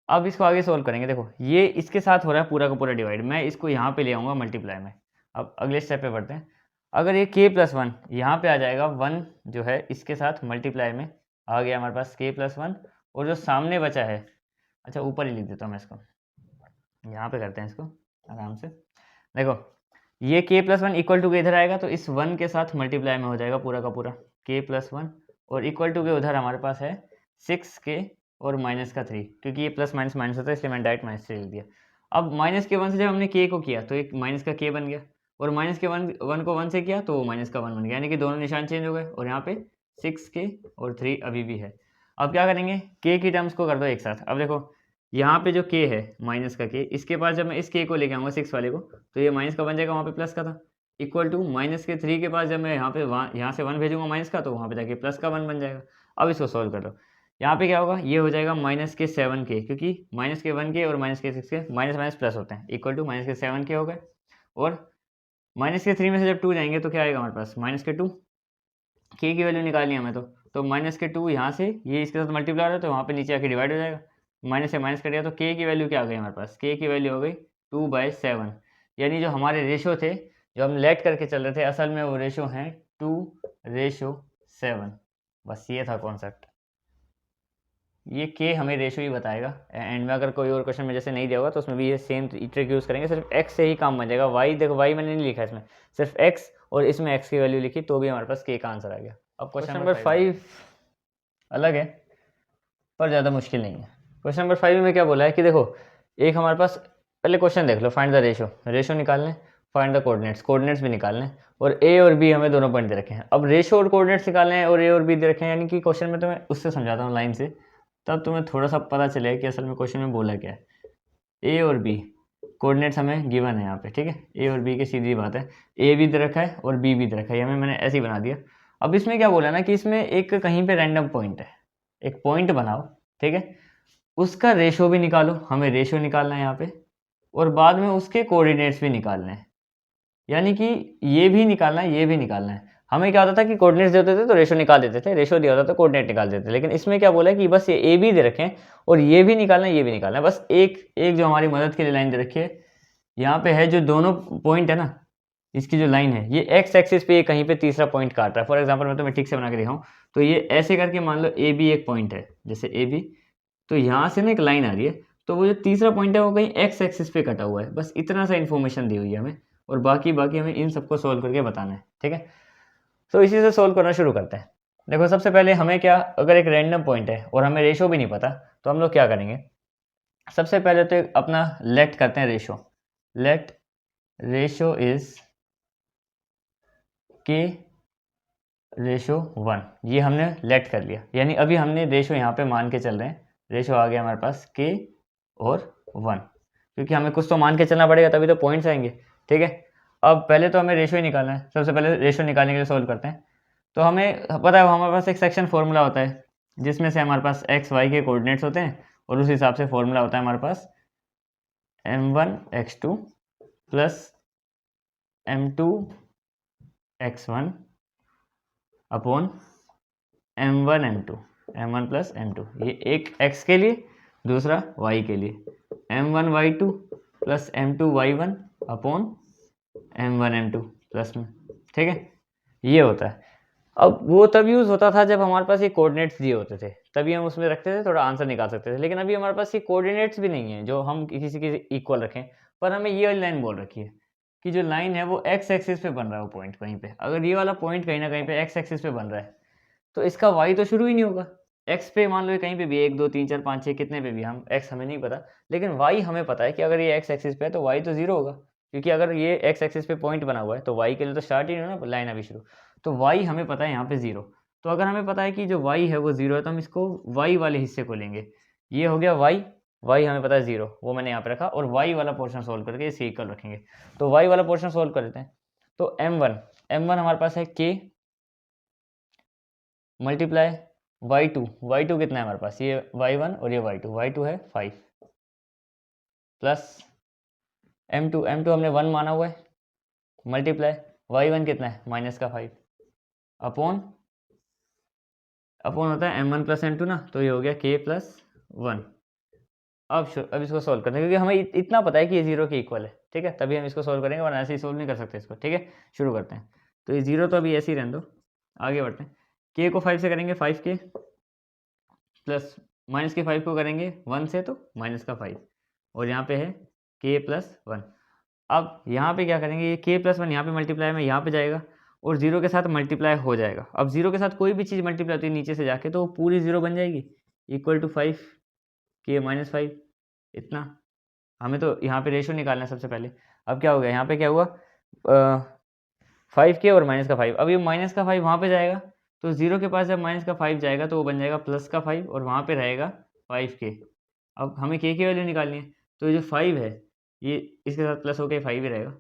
S1: अब इसको आगे सोल्व करेंगे, देखो ये इसके साथ हो रहा है पूरा का पूरा डिवाइड, मैं इसको यहाँ पे ले आऊँगा मल्टीप्लाई में। अब अगले स्टेप पे बढ़ते हैं, अगर ये k प्लस 1 यहाँ पे आ जाएगा, 1 जो है इसके साथ मल्टीप्लाई में आ गया हमारे पास k प्लस 1, और जो सामने बचा है, अच्छा ऊपर ही लिख देता हूँ मैं इसको, यहाँ पे करते हैं इसको आराम से। देखो ये k प्लस 1 इक्वल टू के इधर आएगा, तो इस 1 के साथ मल्टीप्लाई में हो जाएगा पूरा का पूरा k प्लस 1, और इक्वल टू के उधर हमारे पास है 6k और -3, क्योंकि ये प्लस माइनस माइनस होता है इसलिए मैंने डायरेक्ट -3 लिख दिया। अब -1 से जब हमने k को किया तो एक -k बन गया, और -1 को 1 से किया तो वो -1 बन गया, यानी कि दोनों निशान चेंज हो गए, और यहाँ पे 6k और 3 अभी भी है। अब क्या करेंगे, k की टर्म्स को कर दो एक साथ। अब देखो यहाँ पे जो k है -k, इसके पास जब मैं इस k को लेके आऊँगा 6 वाले को, तो ये माइनस का बन जाएगा, वहाँ पे प्लस का था, इक्वल टू -3 के पास जब मैं यहाँ से 1 भेजूंगा माइनस का, तो वहाँ पे जाके प्लस का 1 बन जाएगा। अब इसको सॉल्व कर लो, यहाँ पे क्या होगा, ये हो जाएगा -7k, क्योंकि -1k और -6k माइनस माइनस प्लस होते हैं, इक्वल टू -7k हो गए। और -3 में से जब 2 जाएंगे तो क्या आएगा हमारे पास, -2, k की वैल्यू निकालनी है हमें, तो -2 यहाँ से ये इसके साथ मल्टीप्लाई हो रहा है तो वहाँ पे नीचे आके डिवाइड हो जाएगा, माइनस से माइनस कट गया, तो k की वैल्यू क्या आ गई हमारे पास, k की वैल्यू हो गई 2/7, यानी जो हमारे रेशो थे जो हम लेट करके चल रहे थे, असल में वो रेशो हैं 2:7। बस ये था कॉन्सेप्ट, ये k हमें रेशो ही बताएगा। एंड में अगर कोई और क्वेश्चन में जैसे नहीं दिया होगा तो उसमें भी ये सेम ट्रिक यूज़ करेंगे, सिर्फ x से ही काम बन जाएगा। y देखो, y मैंने नहीं लिखा इसमें, सिर्फ x और इसमें x की वैल्यू लिखी तो भी हमारे पास k का आंसर आ गया। अब क्वेश्चन नंबर 5 अलग है पर ज़्यादा मुश्किल नहीं है। क्वेश्चन नंबर 5 में क्या बोला है कि देखो, एक हमारे पास, पहले क्वेश्चन देख लो, फाइंड द रेशो निकालने, फाइंड द कोऑर्डिनेट्स भी निकालने, और a और b हमें दोनों पॉइंट दे रखे हैं। अब रेशो और कोऑर्डिनेट्स निकालने हैं और a और b दे रखे हैं, यानी कि क्वेश्चन में तो मैं उससे समझाता हूँ लाइन से, तब तुम्हें थोड़ा सा पता चलेगा कि असल में क्वेश्चन में बोला क्या है। a और b कोऑर्डिनेट्स हमें गिवन है यहाँ पे, ठीक है, a और b की सीधी बात है, a भी दे रखा है और b भी दे रखा है, ये मैंने ऐसे ही बना दिया। अब इसमें क्या बोला ना कि इसमें एक कहीं पे रैंडम पॉइंट है, एक पॉइंट बनाओ, ठीक है, उसका रेशो भी निकालो, हमें रेशो निकालना है यहाँ पे, और बाद में उसके कोऑर्डिनेट्स भी निकालने हैं, यानी कि ये भी निकालना है, ये भी निकालना है। हमें क्या होता था कि कोऑर्डिनेट्स देते थे तो रेशो निकाल देते थे, रेशो दिया होता तो कोऑर्डिनेट निकाल देते थे, लेकिन इसमें क्या बोला है कि बस ये ए भी दे रखे हैं और ये भी निकालना है, ये भी निकालना है। बस एक जो हमारी मदद के लिए लाइन दे रखी है यहाँ पे है, जो दोनों पॉइंट है ना, इसकी जो लाइन है ये एक्स एक्सिस पे कहीं पे तीसरा पॉइंट काट रहा है। फॉर एग्जाम्पल मैं तुम्हें ठीक से बना के दिखाऊं तो ये ऐसे करके मान लो ए बी एक पॉइंट है, जैसे ए बी, तो यहाँ से ना एक लाइन आ रही है, तो वो जो तीसरा पॉइंट है वो कहीं एक्स एक्सिस पे कटा हुआ है। बस इतना सा इन्फॉर्मेशन दी हुई है हमें, और बाकी हमें इन सबको सोल्व करके बताना है, ठीक है। तो इसी से सोल्व करना शुरू करते हैं। देखो सबसे पहले हमें क्या, अगर एक रैंडम पॉइंट है और हमें रेशो भी नहीं पता तो हम लोग क्या करेंगे, सबसे पहले तो अपना लेट करते हैं रेशो, लेट रेशो इज के रेशो 1, ये हमने लेट कर लिया, यानी अभी हमने रेशो यहाँ पे मान के चल रहे हैं, रेशो आ गया हमारे पास के और 1, क्योंकि हमें कुछ तो मान के चलना पड़ेगा तभी तो पॉइंट्स आएंगे, ठीक है। अब पहले तो हमें रेशो ही निकालना है, सबसे पहले रेशो निकालने के लिए सोल्व करते हैं। तो हमें पता है हमारे पास एक सेक्शन फॉर्मूला होता है जिसमें से हमारे पास एक्स वाई के कोऑर्डिनेट्स होते हैं, और उस हिसाब से फॉर्मूला होता है हमारे पास m1 x2 plus m2 x1 upon m1 m1 plus m2, ये एक x के लिए, दूसरा y के लिए, m1 y2 plus m2 y1 upon m1 m2 plus में, ठीक है, ये होता है। अब वो तब यूज़ होता था जब हमारे पास ये कोऑर्डिनेट्स दिए होते थे, तभी हम उसमें रखते थे, थोड़ा आंसर निकाल सकते थे। लेकिन अभी हमारे पास ये कोऑर्डिनेट्स भी नहीं है जो हम किसी के इक्वल रखें, पर हमें ये वाली लाइन बोल रखी है कि जो लाइन है वो एक्स एक्सिस पे बन रहा है, वो पॉइंट कहीं पे, अगर ये वाला पॉइंट कहीं ना कहीं पे एक्स एक्सिस पे बन रहा है तो इसका वाई तो शुरू ही नहीं होगा। एक्स पे मान लो कहीं पे भी 1 2 3 4 5 6 कितने पे भी, हम एक्स हमें नहीं पता, लेकिन वाई हमें पता है कि अगर ये एक्स एक्सिस पे है तो वाई तो जीरो होगा, क्योंकि अगर ये एक्स एक्सिस पे पॉइंट बना हुआ है तो वाई के लिए तो स्टार्ट ही नहीं होना, लाइन अभी शुरू, तो वाई हमें पता है यहाँ पे जीरो। तो अगर हमें पता है कि जो वाई है वो जीरो है तो हम इसको वाई वाले हिस्से को लेंगे, ये हो गया वाई, वाई हमें पता है जीरो, वो मैंने यहाँ पे रखा, और वाई वाला पोर्शन सोल्व करके इसे इक्वल रखेंगे। तो वाई वाला पोर्शन सोल्व कर लेते हैं। तो m1 हमारे पास है k मल्टीप्लाई y2 कितना है हमारे पास, ये y1 और ये y2 है 5 प्लस m2 हमने 1 माना हुआ है, मल्टीप्लाई y1 कितना है -5 अपॉन होता है m1 प्लस m2 ना, तो ये हो गया k प्लस 1। अब इसको सोल्व करते हैं, क्योंकि हमें इतना पता है कि ये जीरो के इक्वल है, ठीक है, तभी हम इसको सोल्व करेंगे, वरना ऐसे ही सोल्व नहीं कर सकते इसको, ठीक है। शुरू करते हैं, तो ये जीरो तो अभी ऐसे ही रहने दो, आगे बढ़ते हैं। k को 5 से करेंगे 5k प्लस माइनस के 5 को करेंगे 1 से तो -5, और यहाँ पे है k प्लस 1। अब यहाँ पे क्या करेंगे, ये k प्लस 1 यहाँ पे मल्टीप्लाई में यहाँ पे जाएगा और जीरो के साथ मल्टीप्लाई हो जाएगा। अब जीरो के साथ कोई भी चीज़ मल्टीप्लाई होती है नीचे से जाके तो वो पूरी जीरो बन जाएगी, इक्वल टू 5 के माइनस 5, इतना। हमें तो यहाँ पे रेशो निकालना है सबसे पहले। अब क्या हो गया, यहाँ पे क्या हुआ, 5 के और माइनस का 5। अब ये माइनस का 5 वहाँ पे जाएगा, तो 0 के पास जब माइनस का 5 जाएगा तो वो बन जाएगा प्लस का 5 और वहाँ पे रहेगा 5 के। अब हमें के की वैल्यू निकालनी है, तो ये जो 5 है ये इसके साथ प्लस होकर 5 ही रहेगा।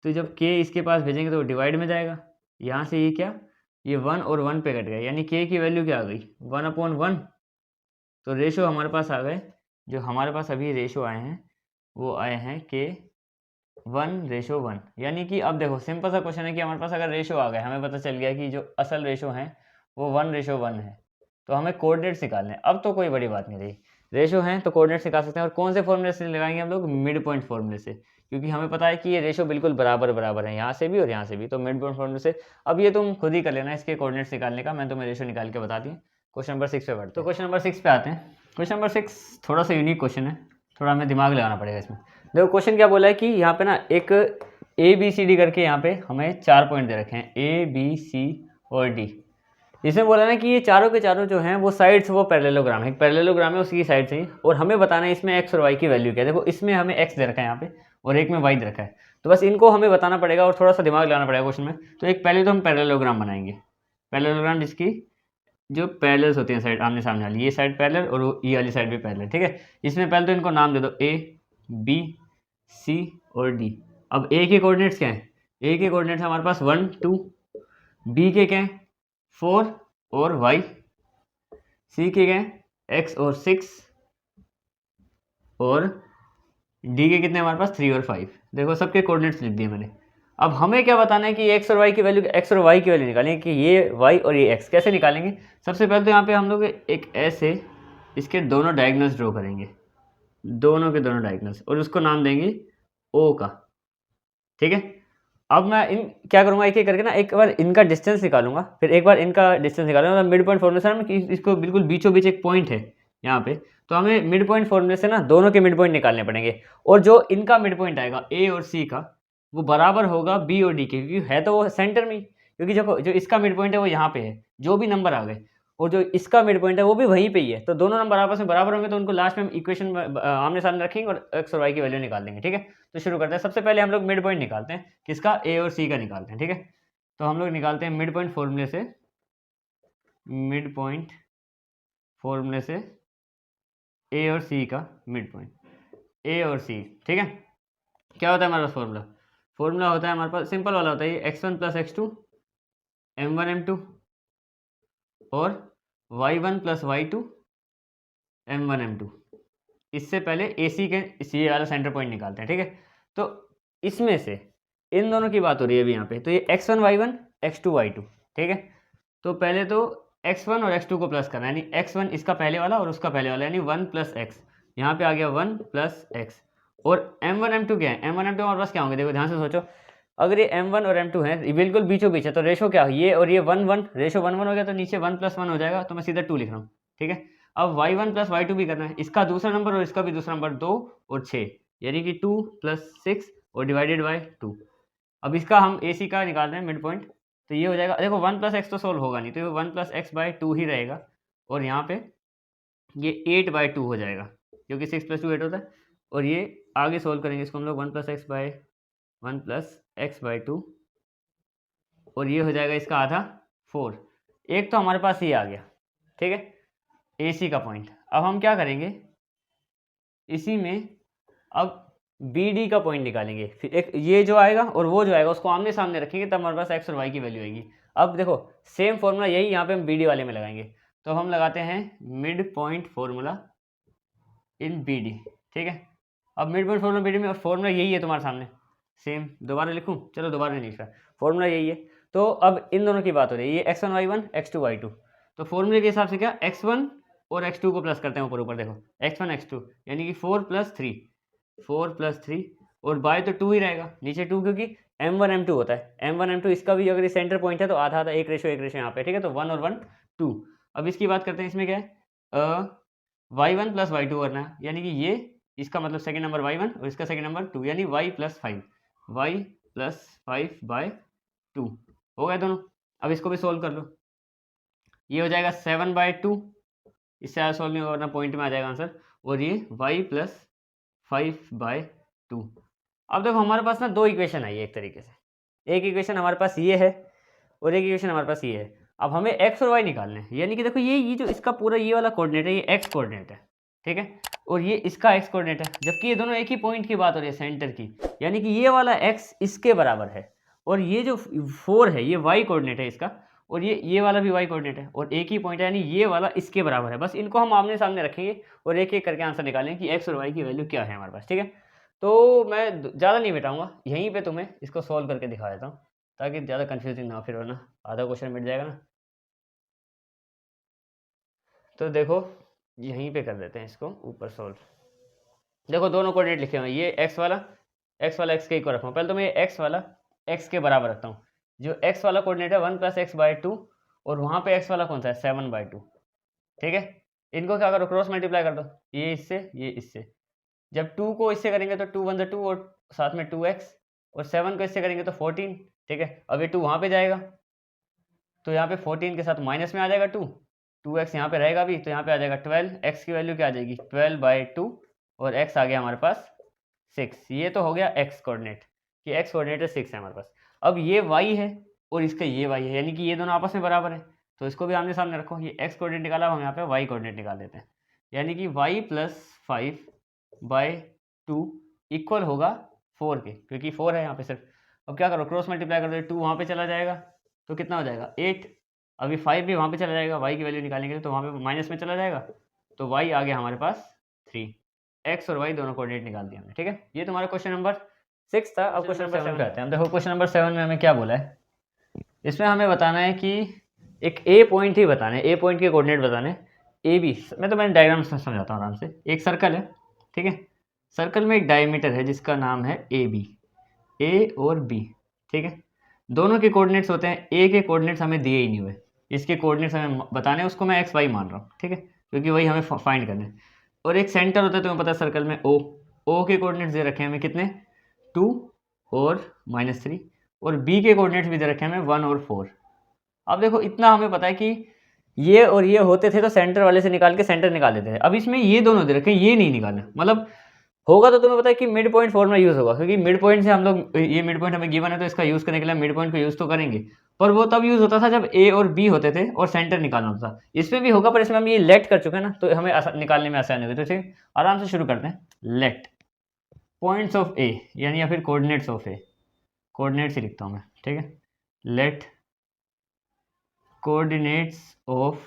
S1: तो जब के इसके पास भेजेंगे तो डिवाइड में जाएगा, यहाँ से ये क्या, ये 1 और 1 पे कट गया, यानी के की वैल्यू क्या आ गई, 1/1। तो रेशो हमारे पास आ गए, जो हमारे पास अभी रेशो आए हैं वो आए हैं के 1:1। यानी कि अब देखो सिंपल सा क्वेश्चन है कि हमारे पास अगर रेशो आ गए, हमें पता चल गया कि जो असल रेशो है वो 1:1 है, तो हमें कोऑर्डिनेट्स निकालने हैं। अब तो कोई बड़ी बात नहीं रही, रेशो हैं तो कोऑर्डिनेट्स निकाल सकते हैं। और कौन से फॉर्मूले से लगाएंगे हम लोग, मिड पॉइंट फॉर्मूले से, क्योंकि हमें पता है कि ये रेशो बिल्कुल बराबर बराबर है, यहाँ से भी और यहाँ से भी, तो मिड पॉइंट फॉर्मूले से। अब ये तुम खुद ही कर लेना इसके कोऑर्डिनेट्स निकालने का, मैं तुम्हें रेशो निकाल के बता दी। क्वेश्चन नंबर 6 पे बढ़ते, तो क्वेश्चन नंबर 6 पे आते हैं। क्वेश्चन नंबर 6 थोड़ा सा यूनिक क्वेश्चन है, थोड़ा हमें दिमाग लगाना पड़ेगा इसमें। देखो क्वेश्चन क्या बोला है कि यहाँ पे ना एक ABCD करके यहाँ पे हमें 4 पॉइंट दे रखे हैं, ABC और D। इसमें बोला ना कि ये चारों के चारों जो हैं वो साइड्स वो पैरेललोग्राम है, एक पैरेललोग्राम है उसकी साइड से ही, और हमें बताना है इसमें x और y की वैल्यू क्या है। देखो इसमें हमें x दे रखा है यहाँ पे और एक में y दे रखा है, तो बस इनको हमें बताना पड़ेगा और थोड़ा सा दिमाग लगाना पड़ेगा क्वेश्चन में। तो एक पहले तो हम पैरेललोग्राम बनाएंगे, पैरेललोग्राम जिसकी जो पैरेलल्स होती हैं साइड आमने सामने वाली, ये साइड पैरेलल और ये वाली साइड भी पैरेलल, ठीक है। इसमें पहले तो इनको नाम दे दो A, B, C और D। अब A के कोऑर्डिनेट्स क्या हैं, A के कोऑर्डिनेट्स हमारे पास 1 2, B के क्या हैं 4 और y, C के क्या हैं x और 6, और D के कितने हमारे पास 3 और 5। देखो सबके कोऑर्डिनेट्स लिख दिए मैंने। अब हमें क्या बताना है कि x और y की वैल्यू, x और y की वैल्यू निकालेंगे कि ये y और ये x कैसे निकालेंगे। सबसे पहले तो यहाँ पे हम लोग एक ऐसे इसके दोनों डायगोनल्स ड्रॉ करेंगे, दोनों के दोनों डायगोनल्स, और उसको नाम देंगे O का, ठीक है। अब मैं इन क्या करूंगा, एक एक करके ना एक बार इनका डिस्टेंस निकालूंगा, फिर एक बार इनका डिस्टेंस निकालूंगा। तो मिड पॉइंट फॉर्मूले से ना इसको बिल्कुल बीचों बीच एक पॉइंट है यहाँ पे, तो हमें मिड पॉइंट फॉर्मूले से ना दोनों के मिड पॉइंट निकालने पड़ेंगे, और जो इनका मिड पॉइंट आएगा A और C का वो बराबर होगा B और D के, क्योंकि है तो वो सेंटर में ही। क्योंकि जो इसका मिड पॉइंट है वो यहाँ पे है, जो भी नंबर आ गए, और जो इसका मिड पॉइंट है वो भी वहीं पे ही है, तो दोनों नंबर आपस में बराबर होंगे, तो उनको लास्ट में इक्वेशन में आमने सामने रखेंगे और x और y की वैल्यू निकाल देंगे, ठीक है। तो शुरू करते हैं। सबसे पहले हम लोग मिड पॉइंट निकालते हैं, किसका, A और C का निकालते हैं, ठीक है। तो हम लोग निकालते हैं मिड पॉइंट फॉर्मूले से, मिड पॉइंट फॉर्मूले से A और C का मिड पॉइंट, A और C, ठीक है। क्या होता है हमारे पास फॉर्मूला, फॉर्मूला होता है हमारे पास सिंपल वाला होता है, x1 + x2 m1 m2 और y1 + y2 m1 m2। इससे पहले AC के सी वाला सेंटर पॉइंट निकालते हैं, ठीक है। तो इसमें से इन दोनों की बात हो रही है अभी यहाँ पे, तो ये x1 y1 x2 y2, ठीक है। तो पहले तो x1 और x2 को प्लस करना है, यानी x1 इसका पहले वाला और उसका पहले वाला, यानी 1 + x, यहाँ पे आ गया 1 + x। और m1 m2 क्या है, m1 m2 हमारे पास क्या होंगे, देखो ध्यान से सोचो। अगर ये m1 और m2 है, ये बिल्कुल बीचों बीच है, तो रेशो क्या, ये और ये 1 1, रेशो 1 1 हो गया, तो नीचे 1 + 1 हो जाएगा, तो मैं सीधा 2 लिख रहा हूँ, ठीक है। अब y1 + y2 भी करना है, इसका दूसरा नंबर और इसका भी दूसरा नंबर 2 और 6, यानी कि 2 + 6 और डिवाइडेड बाय 2। अब इसका हम AC का निकाल रहे हैं मिड पॉइंट, तो ये हो जाएगा, देखो 1 + x तो सोल्व होगा नहीं, तो ये 1 + x/2 ही रहेगा, और यहाँ पे ये 8/2 हो जाएगा, क्योंकि 6 + 2 8 होता है। और ये आगे सोल्व करेंगे इसको हम लोग 1 + x/2, और ये हो जाएगा इसका आधा 4। एक तो हमारे पास ये आ गया, ठीक है, AC का पॉइंट। अब हम क्या करेंगे, इसी में अब BD का पॉइंट निकालेंगे, फिर एक ये जो आएगा और वो जो आएगा उसको आमने सामने रखेंगे, तब हमारे पास x और y की वैल्यू आएगी। अब देखो सेम फॉर्मूला यही यहाँ पे हम BD वाले में लगाएंगे, तो हम लगाते हैं mid point formula in BD, ठीक है। अब मिड पॉइंट फॉर्मूला BD में फॉर्मूला यही है तुम्हारे सामने, सेम। दोबारा लिखूँ, चलो दोबारा नहीं लिख रहा, फॉर्मूला यही है। तो अब इन दोनों की बात हो रही है, ये x1 y1 x2 y2, तो फॉर्मूले के हिसाब से क्या, x1 और x2 को प्लस करते हैं ऊपर ऊपर, देखो x1 x2 यानी कि 4 + 3, 4 + 3, और बाय तो 2 ही रहेगा, नीचे 2, क्योंकि m1 m2 होता है, m1 m2 इसका भी अगर ये सेंटर पॉइंट है तो आधा आधा 1:1 यहाँ पे, ठीक है। तो 1 और 1 2। अब इसकी बात करते हैं, इसमें क्या है, y1 + y2 करना है, यानी कि ये इसका मतलब सेकंड नंबर y1 और इसका सेकंड नंबर 2, यानी y + 5, y + 5/2 हो गया दोनों। अब इसको भी सोल्व कर लो, ये हो जाएगा 7/2 इससे ज़्यादा सॉल्व नहीं होगा वरना पॉइंट में आ जाएगा आंसर। और ये y प्लस 5/2। अब देखो हमारे पास ना दो इक्वेशन आई है एक तरीके से, एक इक्वेशन हमारे पास ये है और एक इक्वेशन हमारे पास ये है। अब हमें x और y निकालने हैं, यानी कि देखो ये जो इसका पूरा ये वाला कोऑर्डिनेट है ये x कोऑर्डिनेट है, ठीक है, और ये इसका x कोऑर्डिनेट है, जबकि ये दोनों एक ही पॉइंट की बात हो रही है, सेंटर की, यानी कि ये वाला x इसके बराबर है और ये जो 4 है ये y कोऑर्डिनेट है इसका, और ये वाला भी y कोऑर्डिनेट है और एक ही पॉइंट है, यानी ये वाला इसके बराबर है। बस इनको हम आमने सामने रखेंगे और एक एक करके आंसर निकालेंगे कि x और y की वैल्यू क्या है हमारे पास, ठीक है। तो मैं ज़्यादा नहीं बिताऊंगा, यहीं पे तुम्हें इसको सॉल्व करके दिखा देता हूँ ताकि ज़्यादा कन्फ्यूजिंग ना हो, फिर वरना आधा क्वेश्चन मिट जाएगा ना। तो देखो यहीं पे कर देते हैं इसको ऊपर सॉल्व। देखो दोनों कोऑर्डिनेट लिखे हुए हैं, ये x वाला x के इक्वल रखूँ। पहले तो मैं x वाला x के बराबर रखता हूँ। जो x वाला कोऑर्डिनेट है 1 + x/2 और वहाँ पे x वाला कौन सा है 7/2, ठीक है। इनको क्या करो क्रॉस मल्टीप्लाई कर दो, ये इससे। जब 2 को इससे करेंगे तो 2 × 1 = 2 और साथ में 2x, और 7 को इससे करेंगे तो 14, ठीक है। अब ये 2 वहाँ पे जाएगा तो यहाँ पे 14 के साथ माइनस में आ जाएगा 2x यहाँ पे रहेगा भी, तो यहाँ पे आ जाएगा 12, x की वैल्यू क्या आ जाएगी 12/2 और x आ गया हमारे पास 6। ये तो हो गया x कोऑर्डिनेट कि x कोऑर्डिनेट है 6 है हमारे पास। अब ये y है और इसका ये y है, यानी कि ये दोनों आपस में बराबर है, तो इसको भी आमने सामने रखो। ये x कोऑर्डिनेट निकाला, हम यहाँ पे y कोऑर्डिनेट निकाल देते हैं, यानी कि y + 5/2 इक्वल होगा 4 के, क्योंकि 4 है यहाँ पे सिर्फ। अब क्या करो क्रॉस मल्टीप्लाई कर दो, 2 वहाँ पे चला जाएगा तो कितना हो जाएगा 8, अभी 5 भी वहाँ पे चला जाएगा, y की वैल्यू निकालने के लिए, तो वहाँ पे माइनस में चला जाएगा, तो y आ गया हमारे पास 3। x और y दोनों कोऑर्डिनेट निकाल दिया हमने, ठीक है। ये तुम्हारा क्वेश्चन नंबर 6 था। अब क्वेश्चन नंबर 7 पे आते हैं। हम देखो क्वेश्चन नंबर 7 में हमें क्या बोला है, इसमें हमें बताना है कि एक ए पॉइंट ही बताना है, ए पॉइंट के कोऑर्डिनेट बताने हैं, ए बी। मैंने डायग्राम से समझाता हूँ आराम से। एक सर्कल है, ठीक है, सर्कल में एक डायमीटर है जिसका नाम है ए बी, ए और बी, ठीक है। दोनों के कोऑर्डिनेट्स होते हैं, ए के कोऑर्डिनेट्स हमें दिए ही नहीं हुए, इसके कोऑर्डिनेट्स हमें बताने हैं, उसको मैं एक्स वाई मान रहा हूँ, ठीक है, क्योंकि वही हमें फाइंड करना है। और एक सेंटर होता है, तुम्हें पता है सर्कल में ओ के कोऑर्डिनेट्स दे रखे हैं हमें कितने 2 और -3, और बी के कोऑर्डिनेट्स भी दे रखे हैं हमें 1 और 4। अब देखो इतना हमें पता है कि ये और ये होते थे तो सेंटर वाले से निकाल के सेंटर निकाल देते थे। अब इसमें ये दोनों दे रखे हैं, ये नहीं निकालना, मतलब होगा तो तुम्हें पता है कि मिड पॉइंट फॉर्मूला यूज़ होगा, क्योंकि मिड पॉइंट से हम लोग, ये मिड पॉइंट हमें गिवन है तो इसका यूज़ करने के लिए मिड पॉइंट को यूज़ तो करेंगे, पर वो तब यूज़ होता था जब ए और बी होते थे और सेंटर निकालना होता था। इसमें भी होगा, पर इसमें हम ये लेट कर चुके हैं ना, तो हमें निकालने में आसानी होगी। तो ठीक, आराम से शुरू करते हैं। लेट पॉइंट्स ऑफ ए, यानी या फिर कोऑर्डिनेट्स ऑफ ए, कोऑर्डिनेट्स ही लिखता हूँ मैं, ठीक है। लेट कोऑर्डिनेट्स ऑफ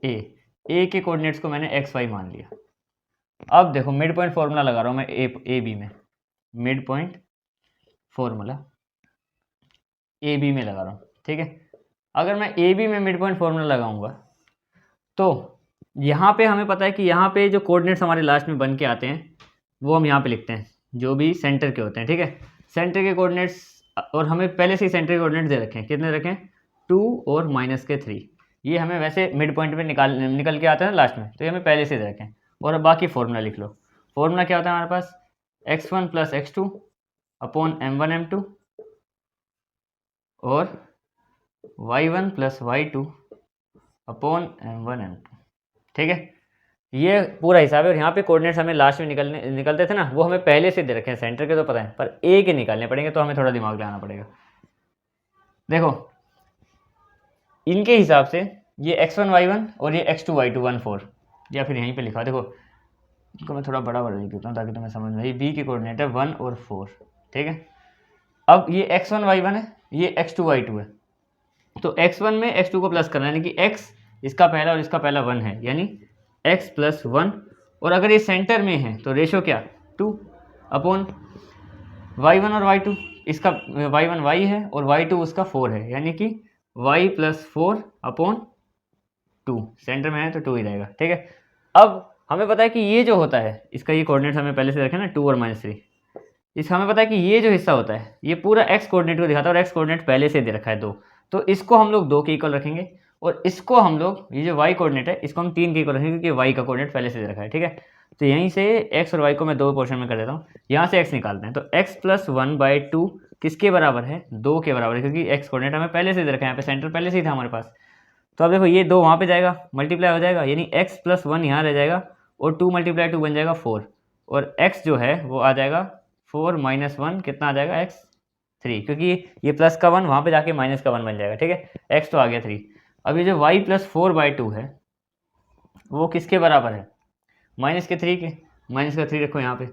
S1: ए के कोऑर्डिनेट्स को मैंने एक्स वाई मान लिया। अब देखो मिड पॉइंट फॉर्मूला लगा रहा हूँ मैं ए बी में, mid point formula A B में लगा रहा हूँ, ठीक है। अगर मैं ए बी में मिड पॉइंट फॉर्मूला लगाऊंगा तो यहाँ पे हमें पता है कि यहाँ पे जो कोऑर्डिनेट्स हमारे लास्ट में बन के आते हैं वो हम यहाँ पे लिखते हैं, जो भी सेंटर के होते हैं, ठीक है। सेंटर के कोऑर्डिनेट्स, और हमें पहले से ही सेंटर के कोऑर्डिनेट्स दे रखे हैं, कितने रखे हैं 2 और -3। ये हमें वैसे मिड पॉइंट पे निकल के आते हैं लास्ट में, तो ये हमें पहले से दे रखे हैं। और अब बाकी फॉर्मूला लिख लो। फॉर्मूला क्या होता है हमारे पास, x1 + x2 upon m1 m2 और y1 + y2 upon m1 m2, ठीक है। ये पूरा हिसाब है। और यहाँ पे कोऑर्डिनेट्स हमें लास्ट में निकलते थे ना, वो हमें पहले से दे रखे हैं, सेंटर के तो पता है, पर ए के निकालने पड़ेंगे, तो हमें थोड़ा दिमाग लगाना पड़ेगा। देखो इनके हिसाब से ये x1 y1 और ये x2 y2 1 4, या फिर यहीं पे लिखा, देखो इनको मैं थोड़ा बड़ा लिख देता हूँ ताकि तुम्हें समझ में। ये बी के कोऑर्डिनेट है 1 और 4, ठीक है। अब ये x1 y1 है, ये x2 y2 है, तो x1 में x2 को प्लस करना है, यानी कि x इसका पहला और इसका पहला 1 है, यानी x + 1। और अगर ये सेंटर में है तो रेशो क्या 2 अपॉन y1 और y2, इसका y1 y है और y2 उसका 4 है, यानी कि y + 4 अपॉन 2, सेंटर में है तो 2 ही रहेगा, ठीक है। अब हमें पता है कि ये जो होता है, इसका ये कोऑर्डिनेट्स हमें पहले से रखे ना 2 और -3, इसका हमें पता है कि ये जो हिस्सा होता है ये पूरा x कोऑर्डिनेट को दिखाता है, और x कोऑर्डिनेट पहले से दे रखा है 2, तो इसको हम लोग 2 के इक्वल रखेंगे, और इसको हम लोग, ये जो y कोऑर्डिनेट है इसको हम 3 के इक्वल रखेंगे, क्योंकि y का कोऑर्डिनेट पहले से दे रखा है, ठीक है। तो यहीं से x और y को मैं 2 पोर्शन में कर देता हूँ, यहाँ से x निकालते हैं, तो x + 1/2 किसके बराबर है 2 के बराबर है, क्योंकि x कोऑर्डिनेट हमें पहले से दे रखा है, यहाँ पे सेंटर पहले से ही था हमारे पास। तो अब देखो ये 2 वहाँ पे जाएगा, मल्टीप्लाई हो जाएगा, यानी x + 1 यहाँ रह जाएगा और 2 × 2 बन जाएगा 4, और x जो है वो आ जाएगा 4 - 1 कितना आ जाएगा x 3, क्योंकि ये प्लस का 1 वहाँ पे जाके माइनस का 1 बन जाएगा, ठीक है। x तो आ गया 3। अब ये जो y + 4/2 है वो किसके बराबर है, -3 के, -3 रखो यहाँ पे।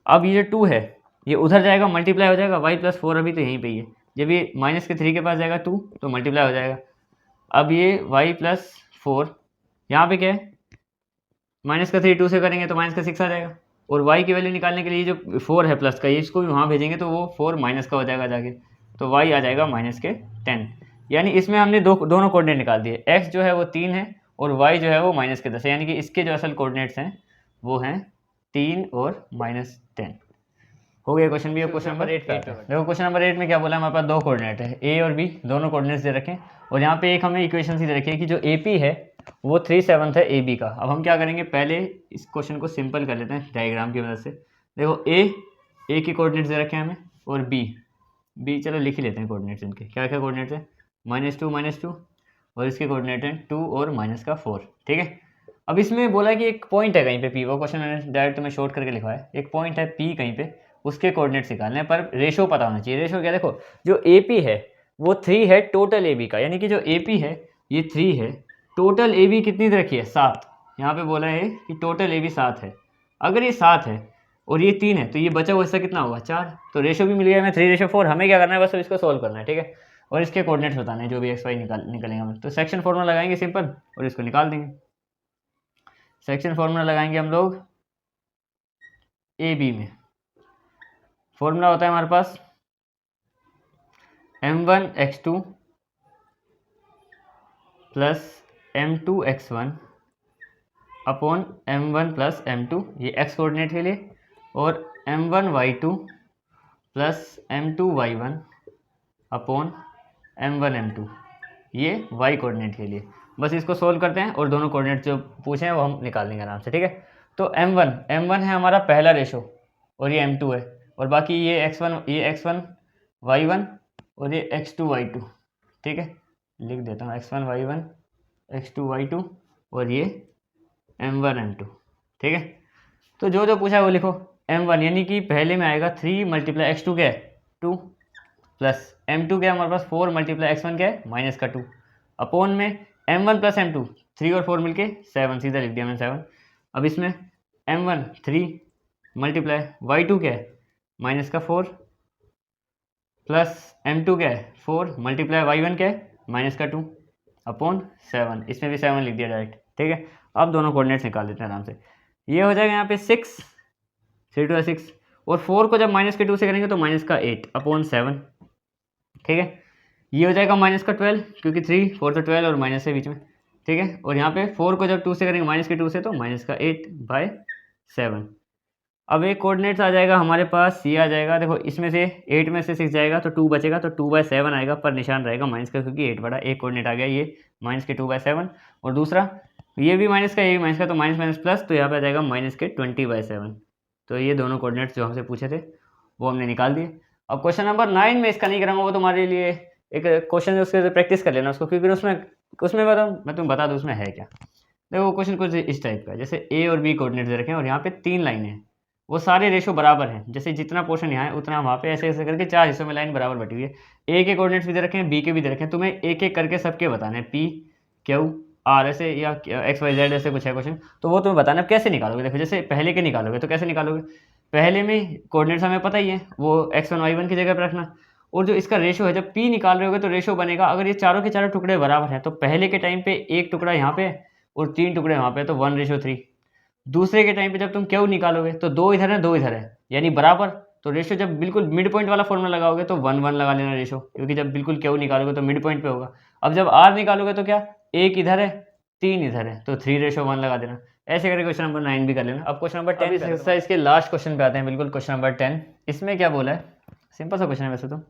S1: अब ये जो 2 है ये उधर जाएगा, मल्टीप्लाई हो जाएगा, y + 4 अभी तो यहीं पे ही है, जब ये -3 के पास जाएगा 2 तो मल्टीप्लाई हो जाएगा। अब ये y + 4 यहाँ पे क्या है, -3 2 से करेंगे तो -6 आ जाएगा, और y की वैल्यू निकालने के लिए जो 4 है प्लस का, ये इसको भी वहाँ भेजेंगे तो वो 4 माइनस का हो जाएगा जाके, तो y आ जाएगा -10। यानी इसमें हमने दोनों कोऑर्डिनेट निकाल दिए, x जो है वो 3 है और y जो है वो -10 है, यानी कि इसके जो असल कोऑर्डिनेट्स हैं वो हैं 3 और -10। हो गया क्वेश्चन भी। अब क्वेश्चन नंबर 8 पे आते हैं। देखो क्वेश्चन नंबर 8 में क्या बोला, हमारे पास 2 कोऑर्डिनेट है, a और b, दोनों कोऑर्डिनेट्स दे रखे हैं, और यहाँ पे एक हमें इक्वेशन सी दे रखी है कि जो AP है वो 3/7 है AB का। अब हम क्या करेंगे, पहले इस क्वेश्चन को सिंपल कर लेते हैं डायग्राम की मदद से। देखो A के कोऑर्डिनेट्स दे रखे हैं हमें, और B चलो लिख ही लेते हैं कोऑर्डिनेट्स इनके, क्या क्या कोऑर्डिनेट्स है, -2 और इसके कोऑर्डिनेट हैं 2 और -4, ठीक है। अब इसमें बोला है कि एक पॉइंट है कहीं पे P, वो क्वेश्चन मैंने डायरेक्ट में शॉर्ट करके लिखा है, एक पॉइंट है P कहीं पे, उसके कोऑर्डिनेट्स निकालने हैं, पर रेशो पता होना चाहिए। रेशो क्या, देखो जो AP है वो 3 है टोटल AB का, यानी कि जो AP है ये 3 है, टोटल AB कितनी दे रखी है, 7। यहाँ पे बोला है कि टोटल AB 7 है। अगर ये 7 है और ये 3 है तो ये बचा हुआ हिस्सा कितना होगा, 4। तो रेशो भी मिल गया हमें 3:4। हमें क्या करना है, बस इसको सोल्व करना है, ठीक है, और इसके कोऑर्डिनेट्स बताने हैं जो भी x y निकलेंगे हम। तो सेक्शन फॉर्मूला लगाएंगे सिंपल और इसको निकाल देंगे। सेक्शन फॉर्मूला लगाएंगे हम लोग AB में, फॉर्मूला होता है हमारे पास m1x2 + m2x1 upon m1 + m2, ये x कोऑर्डिनेट के लिए, और m1y2 + m2y1 upon m1 m2, ये y कोऑर्डिनेट के लिए। बस इसको सोल्व करते हैं और दोनों कोऑर्डिनेट जो पूछे हैं वो हम निकाल लेंगे आराम से, ठीक है। तो m1 है हमारा पहला रेशो, और ये m2 है, और बाकी ये x1 y1 और ये x2 y2, ठीक है, लिख देता हूँ x1 y1 x2 y2 और ये m1 m2, ठीक है। तो जो जो पूछा है वो लिखो। m1 यानी कि पहले में आएगा 3 × x2 क्या है 2, प्लस m2 क्या है हमारे पास 4 × x1 क्या है -2, अपॉन में m1 + m2 3 और 4 मिलके 7, सीधा लिख दिया मैंने 7। अब इसमें m1 3 × y2 क्या है -4, प्लस m2 क्या है 4 × y1 क्या है -2 अपॉन 7, इसमें भी 7 लिख दिया डायरेक्ट, ठीक है। अब दोनों कोऑर्डिनेट्स निकाल देते हैं आराम से। ये हो जाएगा यहाँ पे 6, 3 2 6, और 4 को जब -2 से करेंगे तो -8 अपॉन 7, ठीक है। ये हो जाएगा -12, क्योंकि 3 4 तो 12 और माइनस है बीच में, ठीक है। और यहाँ पे 4 को जब 2 से करेंगे -2 से तो -8/7। अब एक कोऑर्डिनेट्स आ जाएगा हमारे पास, ये आ जाएगा, देखो इसमें से 8 में से 6 जाएगा तो 2 बचेगा, तो 2/7 आएगा, पर निशान रहेगा माइनस का, क्योंकि 8 बड़ा। एक कोऑर्डिनेट आ गया ये -2/7, और दूसरा ये भी माइनस का, ये भी माइनस का, तो माइनस प्लस, तो यहाँ पे आ जाएगा -20/7। तो ये दोनों कोऑर्डिनेट्स जो हमसे पूछे थे वो हमने निकाल दिए। अब क्वेश्चन नंबर 9 में इसका नहीं कराऊंगा, वो तुम्हारे लिए एक क्वेश्चन उसके प्रैक्टिस कर लेना उसको, क्योंकि उसमें मैं तुम्हें बता दूँ उसमें है क्या। देखो क्वेश्चन कुछ इस टाइप का है, जैसे A और B कोऑर्डिनेट्स दे रखे हैं और यहाँ पे 3 लाइनें हैं, वो सारे रेशो बराबर हैं, जैसे जितना पोर्शन यहाँ है उतना वहाँ पे, ऐसे ऐसे करके 4 हिस्सों में लाइन बराबर बटी हुई है। A के कोऑर्डिनेट्स भी दे रखे हैं, B के भी दे रखे हैं, तुम्हें एक एक करके सबके बताने हैं, P Q R ऐसे या XYZ ऐसे कुछ है क्वेश्चन, तो वो तुम्हें बताना कैसे निकालोगे। देखो जैसे पहले के निकालोगे तो कैसे निकालोगे, पहले में कोऑर्डिनेट्स हमें पता ही है, वो x1 y1 की जगह पर रखना, और जो इसका रेशो है जब P निकाल रहे होगे तो रेशो बनेगा, अगर ये चारों के चारों टुकड़े बराबर हैं तो पहले के टाइम पे एक टुकड़ा यहाँ पे और 3 टुकड़े वहाँ पे, तो 1:3। दूसरे के टाइम पे जब तुम Q निकालोगे तो 2 इधर है 2 इधर है, यानी बराबर, तो रेशो जब बिल्कुल मिड पॉइंट वाला फॉर्मूला लगाओगे तो 1 1 लगा लेना रेशो, क्योंकि जब बिल्कुल Q निकालोगे तो मिड पॉइंट पे होगा। अब जब R निकालोगे तो क्या, 1 इधर है 3 इधर है, तो 3:1 लगा देना। ऐसे करके क्वेश्चन नंबर 9 भी कर लेना। अब क्वेश्चन नंबर 10 एक्सरसाइज के लास्ट क्वेश्चन पे आते हैं, बिल्कुल क्वेश्चन नंबर 10। इसमें क्या बोला है, सिंपल सा क्वेश्चन है वैसे तो।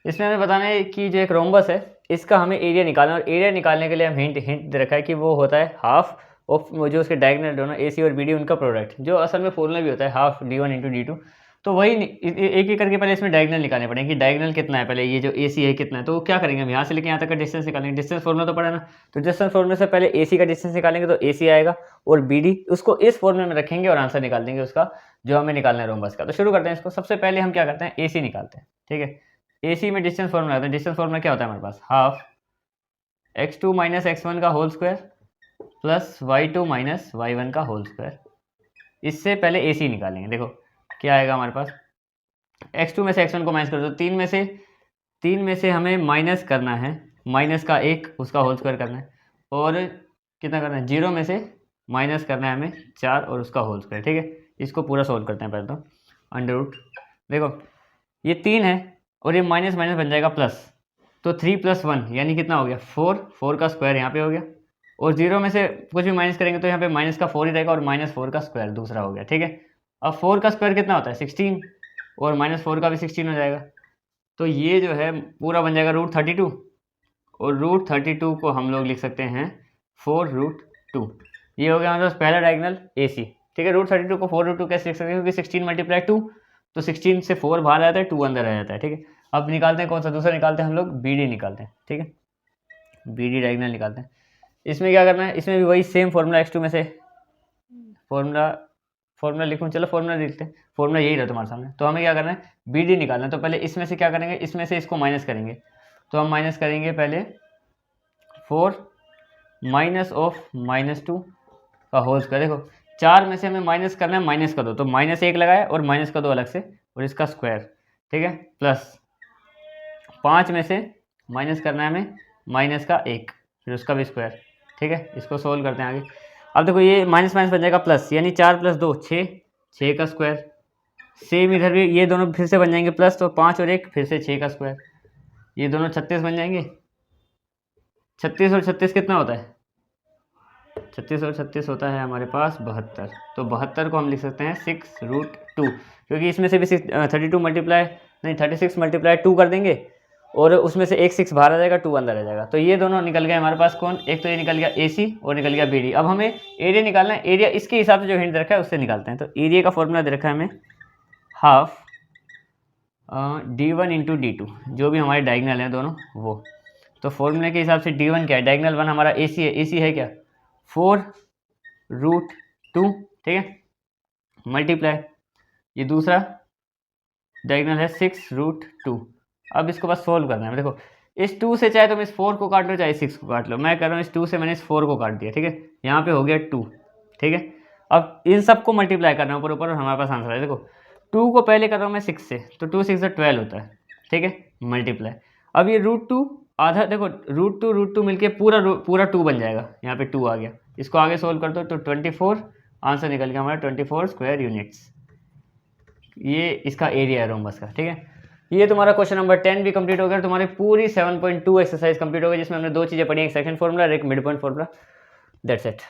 S1: इसमें हमें बताना है कि जो एक रोम्बस है इसका हमें एरिया निकालना है, और एरिया निकालने के लिए हम हिंट दे रखा है कि वो होता है हाफ ऑफ जो उसके डायगोनल दोनों AC और BD उनका प्रोडक्ट, जो असल में फॉर्मूला भी होता है हाफ D1 × D2। तो वही एक एक करके पहले इसमें डायगोनल निकालने पड़ेंगे कि डायगोनल कितना है, पहले ये जो ए सी है कितना है। तो क्या करेंगे, हम यहाँ से लेके यहाँ तक का डिस्टेंस निकालेंगे, डिस्टेंस फॉर्मूला तो पड़ा ना। तो डिस्टेंस फॉर्मूले से पहले ए सी का डिस्टेंस निकालेंगे तो ए सी आएगा, और बी डी उसको इस फॉर्मूले में रखेंगे और आंसर निकाल देंगे उसका जो हमें निकालना है रोम्बस का। तो शुरू करते हैं इसको। सबसे पहले हम क्या करते हैं, ए सी निकालते हैं, ठीक है। ए सी में डिस्टेंस फॉर्मूला आता है, डिस्टेंस फॉर्मूला क्या होता है हमारे पास, हाफ x2 माइनस x1 का whole square plus y2 minus y1 का होल स्क्वायर। इससे पहले ए सी निकालेंगे। देखो क्या आएगा हमारे पास, x2 में से x1 को माइनस कर दो, तीन में से हमें माइनस करना है, माइनस का 1 उसका होल स्क्वायर करना है, और कितना करना है, 0 में से माइनस करना है हमें 4 और उसका होल स्क्वायर, ठीक है। इसको पूरा सोल्व करते हैं पहले तो। अंडर रूट, देखो ये 3 है और ये माइनस माइनस बन जाएगा प्लस, तो 3 + 1 यानी कितना हो गया 4 का स्क्वायर यहाँ पे हो गया, और 0 में से कुछ भी माइनस करेंगे तो यहाँ पे माइनस का 4 ही रहेगा, और -4 का स्क्वायर दूसरा हो गया, ठीक है। अब 4 का स्क्वायर कितना होता है 16, और -4 का भी 16 हो जाएगा। तो ये जो है पूरा बन जाएगा √32, और √32 को हम लोग लिख सकते हैं 4√2। ये हो गया मतलब पहला डायगोनल ए सी, ठीक है। √32 को 4√2 कैसे लिख सकते हैं, क्योंकि 16 × 2, तो 16 से 4 बाहर आ जाता है, 2 अंदर आ जाता है, ठीक है। अब निकालते हैं कौन सा, दूसरा निकालते हैं हम लोग, बी डी निकालते हैं, ठीक है। बी डी डायगोनल निकालते हैं। इसमें क्या करना है, इसमें भी वही सेम फॉर्मूला, x2 में से फॉर्मूला लिखूँ, चलो फॉर्मूला लिखते हैं, फॉर्मूला यही रहा तुम्हारे सामने। तो हमें क्या करना है, बी डी निकालना है। तो पहले इसमें से क्या करेंगे, इसमें से इसको माइनस करेंगे। तो हम माइनस करेंगे पहले 4 माइनस ऑफ -2 का होल स्क्वायर। देखो 4 में से हमें माइनस करना है, माइनस का 2, तो -1 लगाए और माइनस का 2 अलग से, और इसका स्क्वायर, ठीक है, प्लस 5 में से माइनस करना है हमें माइनस का 1, फिर उसका भी स्क्वायर, ठीक है। इसको सोल्व करते हैं आगे। अब देखो ये माइनस माइनस बन जाएगा प्लस, यानी 4 + 2 6 का स्क्वायर। सेम इधर भी ये दोनों फिर से बन जाएंगे प्लस, तो 5 और 1 फिर से 6 का स्क्वायर, ये दोनों 36 बन जाएंगे। 36 और 36 कितना होता है, 36 और 36 होता है हमारे पास 72। तो 72 को हम लिख सकते हैं 6√2, क्योंकि इसमें से भी 36 मल्टीप्लाई 2 कर देंगे, और उसमें से एक 6 बाहर आ जाएगा, 2 अंदर आ जाएगा। तो ये दोनों निकल गए हमारे पास कौन, एक तो ये निकल गया ए सी और निकल गया बी डी। अब हमें एरिया निकालना है, एरिया इसके हिसाब से जो हिंट दे रखा है उससे निकालते हैं। तो एरिया का फॉर्मूला दे रखा है हमें हाफ d1 × d2, जो भी हमारे डायगोनल हैं दोनों वो। तो फॉर्मूले के हिसाब से d1 क्या है, डायगोनल 1 हमारा ए सी है, ए सी है क्या 4√2, ठीक है, मल्टीप्लाई ये दूसरा डायगोनल है 6√2। अब इसको बस सोल्व करना है। देखो इस 2 से चाहे तुम इस 4 को काट लो, चाहे 6 को काट लो, मैं कर रहा हूँ इस 2 से मैंने इस 4 को काट दिया, ठीक है। यहाँ पे हो गया 2, ठीक है। अब इन सबको मल्टीप्लाई करना है ऊपर ऊपर, और हमारे पास आंसर है। देखो 2 को पहले कर रहा हूँ मैं 6 से, तो 2 × 6 = 12 होता है, ठीक है, मल्टीप्लाई। अब ये √2 आधा, देखो √2 मिलके पूरा 2 बन जाएगा, यहाँ पे 2 आ गया। इसको आगे सोल्व कर दो तो 24 आंसर निकल गया हमारा, 24 स्क्वायर यूनिट्स। ये इसका एरिया है रोम्बस का, ठीक है। ये तुम्हारा क्वेश्चन नंबर 10 भी कंप्लीट हो गया। तुम्हारी पूरी 7.2 एक्सरसाइज कंप्लीट हो गई, जिसमें हमने 2 चीज़ें पढ़ी, एक सेकंड फॉर्मूला और एक mid point formula. That's it.